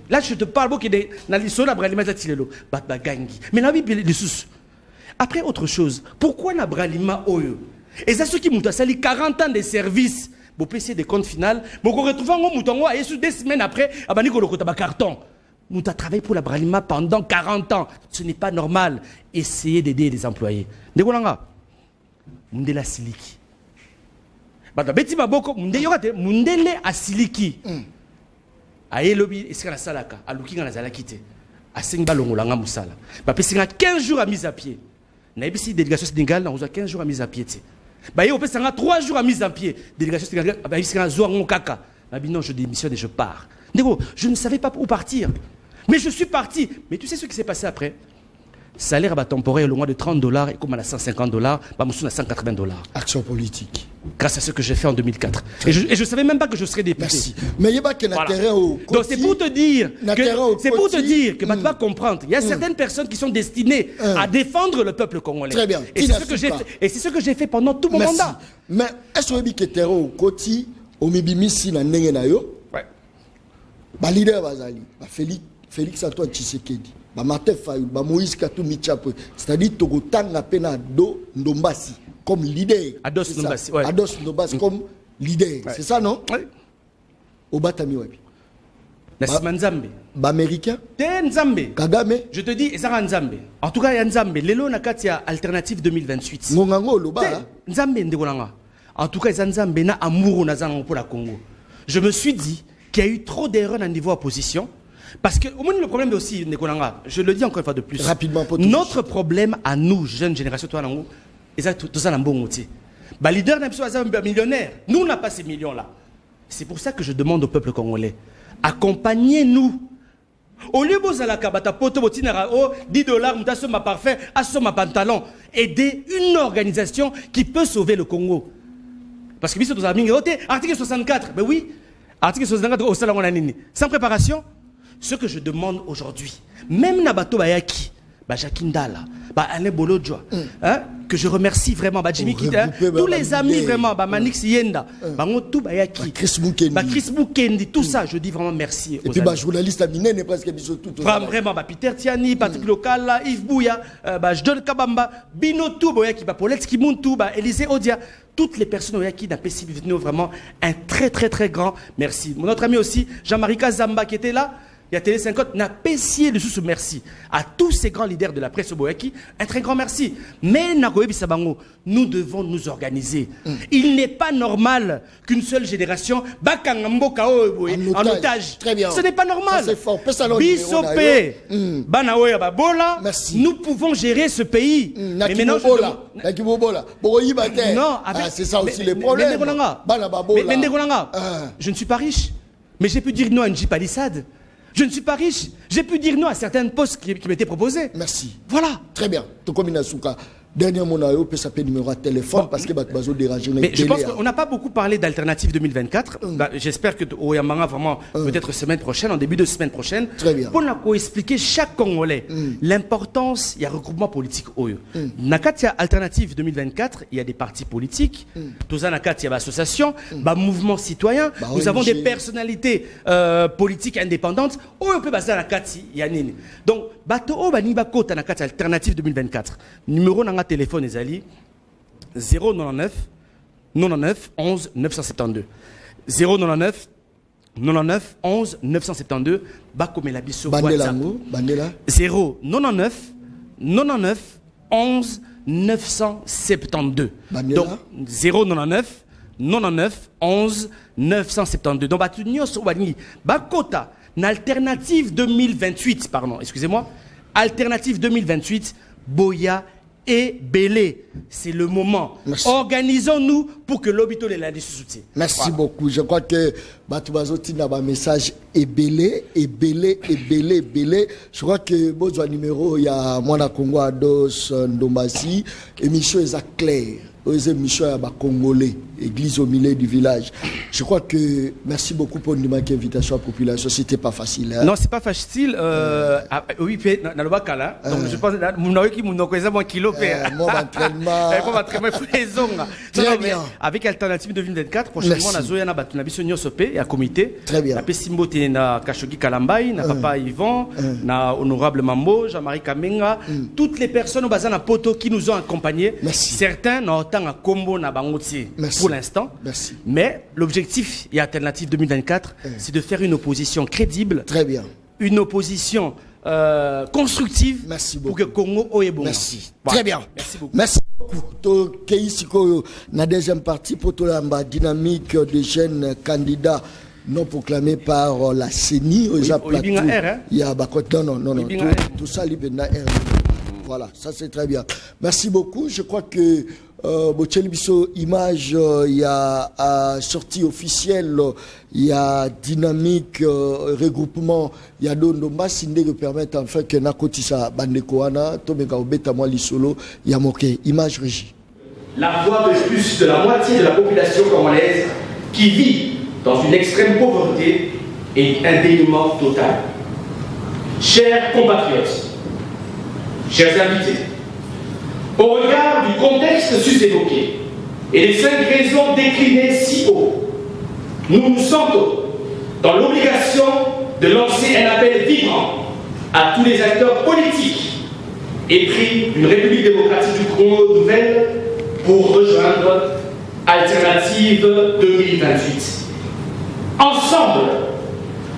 Là je te parle beaucoup de na lisona bralima zatilelo batbagangi. Mais na bible les sous. Après autre chose, pourquoi na bralima oyo? Et ça ceux qui m'ont sali 40 ans de service, pour payer des comptes final, bon qu'on retrouve ngo mutongo et sous 2 semaines après, abani ko lokota ba carton. Nous avons travaillé pour la Bralima pendant 40 ans. Ce n'est pas normal. Essayez d'aider les employés. Ndegolanga, Mundela Siliki. Beti Maboko, Mundele Asiliki. Aye lobi, Esra Salaka, Aluki na Zalakite. A Sengba Longolanga Moussala. Parce 15 jours à mise à pied. Naibisi délégation sénégale, on a 15 jours à mise à pied. Bah, on peut 3 jours à mise à pied. Délégation sénégale, bah, il sera Zoa Kaka. Non, je démissionne et je pars. Je ne savais pas où partir. Mais je suis parti. Mais tu sais ce qui s'est passé après? Salaire temporaire au moins de 30 $ et comme à 150 $, bah, à 180 $. Action politique. Grâce à ce que j'ai fait en 2004. Et je ne savais même pas que je serais député. Merci. Mais il y a pas voilà. Donc c'est pour te dire que tu vas comprendre. Il y a certaines personnes qui sont destinées à défendre le peuple congolais. Très bien. Et c'est ce que j'ai fait pendant tout mon mandat. Mais est-ce que tu as au côté au Mibimisi na ndenge na yo? Ouais. Ba leader bazali, ba Félix Antoine Tshisekedi, ba Martin Fayulu, ba Moïse Katumbi Tshapwe, c'est-à-dire tokotanga pena do Ndombasi comme leader. Ados Ndombasi, ouais. Ados Ndombasi comme leader, ouais. C'est ça non? Oui. Obatami wapi? Na Nzambe. Ba américain? Te Nzambe. Kagame. Je te dis ezara Nzambe. En tout cas ya Nzambe, lelo na kati ya alternative 2028. Ngongango loba. Nzambe ndekolanga. En tout cas ezara Nzambe na amour na zango pour la Congo. Je me suis dit qu'il y a eu trop d'erreurs à niveau opposition. Parce que au moins le problème est aussi, je le dis encore une fois de plus. Rapidement, notre problème à nous, jeune génération, toi, tout ça, le leader n'a pas un millionnaire. Nous, on n'a pas ces millions-là. C'est pour ça que je demande au peuple congolais, accompagnez-nous. Au lieu de la kabata poto botinera 10 $, mutation ma parfum, asso ma pantalon, aider une organisation qui peut sauver le Congo. Parce que bis dans amis, article 64, ben oui, article 64 au salon sans préparation. Ce que je demande aujourd'hui, même Nabato Bayaki, Jakindala, Alain Bolodjoa, que je remercie vraiment, Jimmy Kita, tous les amis vraiment, Manix Yenda, tout Bayaki, Chris Mukendi, tout ça, je dis vraiment merci. Et puis, journaliste à Mine n'est presque tout. Vraiment, Peter Tiani, Patrick Local, Yves Bouya, John Kabamba, Bino Tou, Boyaki, Poletski Muntu, Élisée Odia, toutes les personnes qui n'ont pas vraiment un très très très grand merci. Mon autre ami aussi, Jean-Marie Kazamba qui était là. il y a Télé 50, n'a payé le sous merci à tous ces grands leaders de la presse au Boyaki. Un très grand merci. Mais nous devons nous organiser. Il n'est pas normal qu'une seule génération en otage. Très bien. Ce n'est pas normal. Ça, c'est fort. Bisopé, nous pouvons gérer ce pays. Mais maintenant, c'est ça aussi le problème. Je ne suis pas riche, mais j'ai pu dire non à une palissade. Je ne suis pas riche, j'ai pu dire non à certains postes qui m'étaient proposés. Merci. Voilà. Très bien. Dernier mot, on peut s'appeler numéro de téléphone parce que déranger. Mais je pense qu'on n'a pas beaucoup parlé d'Alternative 2024. J'espère que Oyamanga, vraiment, peut-être semaine prochaine, en début de semaine prochaine, très bien. Pour nous expliquer chaque Congolais l'importance, il y a regroupement politique. Nakati Alternative 2024, il y a des partis politiques. Tous Nakati, il y a associations, mouvements citoyens. Nous avons des personnalités politiques indépendantes. On peut baser Nakati, il y a Nini. Donc, Bato Baniba Kota Nakati Alternative 2024. Numéro Nanga téléphone ezali 099 99 11 972 099 99 11 972 bakomela biso WhatsApp 099 99 11 972 donc 099 99 11 972 donc batu nyos obani bakota na alternative 2028 pardon excusez-moi alternative 2028 boya et Bélé, c'est le moment. Merci. Organisons-nous pour que l'hôpital ait la soutien. Merci beaucoup. Je crois que Batouazoti n'a pas un message et Bélé. Je crois que besoin numéro il y a Mwana Congo Ados Ndombasi émission est claire. Émission à Congolais, église au milieu du village. Je crois que merci beaucoup pour une invitation à la population. C'était pas facile. Hein? Non, c'est pas facile. Oui, dans le Bakala. Donc je pense que mon kilo entraînement. Très bien. Avec Alternative 2024, prochainement, on a Zoya na Batunabiso Nyosopé et à comité. Très bien. Na Pessimbote na Kashogi Kalambai, na Papa Yvan, na Honorable Mambo, Jean-Marie Kamenga, toutes les personnes au bazar na Poto qui nous ont accompagnés. Merci. Certains n'ont à combo na bangotier pour l'instant. Mais l'objectif et Alternative 2024, c'est de faire une opposition crédible. Très bien. Une opposition constructive. Merci beaucoup. Pour que Congo ait bon. Merci. Voilà. Très bien. Merci beaucoup. Merci beaucoup. La deuxième partie pour la dynamique des jeunes candidats non proclamés par la CENI. Il y a non. Tout ça, il y a R. Voilà, ça c'est très bien. Merci beaucoup. Je crois que Bochelbiso Image, il y a sortie officielle, il y a dynamique, regroupement, il y a Dondomba Sindé qui permettent enfin que Nakotisa Bandekoana, Tomeka Obeta Mwali Solo, il y a moqué. Image régie. La voix de plus de la moitié de la population congolaise qui vit dans une extrême pauvreté et un dénuement total. Chers compatriotes, chers invités, au regard du contexte sus-évoqué et des 5 raisons déclinées si haut, nous nous sentons dans l'obligation de lancer un appel vibrant à tous les acteurs politiques épris d'une République démocratique du Congo nouvelle pour rejoindre Alternative 2028. Ensemble,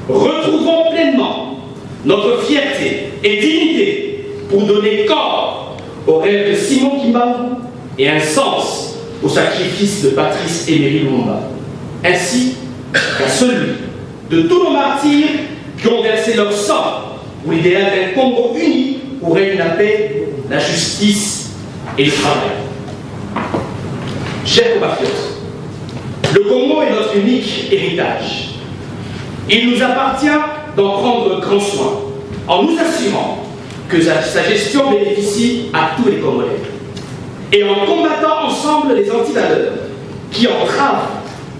retrouvons pleinement notre fierté et dignité pour donner corps au rêve de Simon Kimbangu et un sens au sacrifice de Patrice Emery Lumumba, ainsi qu'à celui de tous nos martyrs qui ont versé leur sang pour l'idéal d'un Congo uni où règne la paix, la justice et le travail. Chers compatriotes, le Congo est notre unique héritage. Il nous appartient d'en prendre grand soin, en nous assurant que sa gestion bénéficie à tous les Congolais, et en combattant ensemble les antivaleurs qui entravent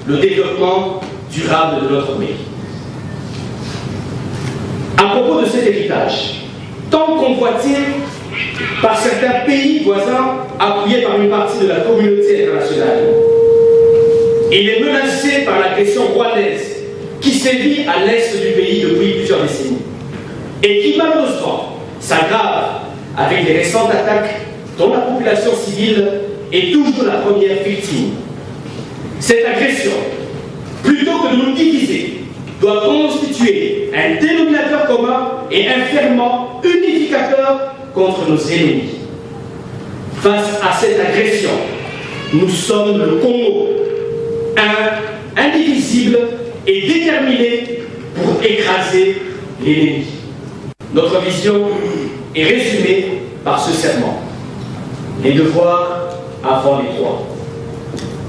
le développement durable de notre pays. À propos de cet héritage, tant convoité par certains pays voisins appuyés par une partie de la communauté internationale, il est menacé par l'agression rwandaise qui sévit à l'est du pays depuis plusieurs décennies et qui malheureusement s'aggrave avec les récentes attaques dont la population civile est toujours la première victime. Cette agression, plutôt que de nous diviser, doit constituer un dénominateur commun et un ferment unificateur contre nos ennemis. Face à cette agression, nous sommes le Congo, indivisible et déterminé pour écraser l'ennemi. Notre vision est résumée par ce serment. Les devoirs avant les droits.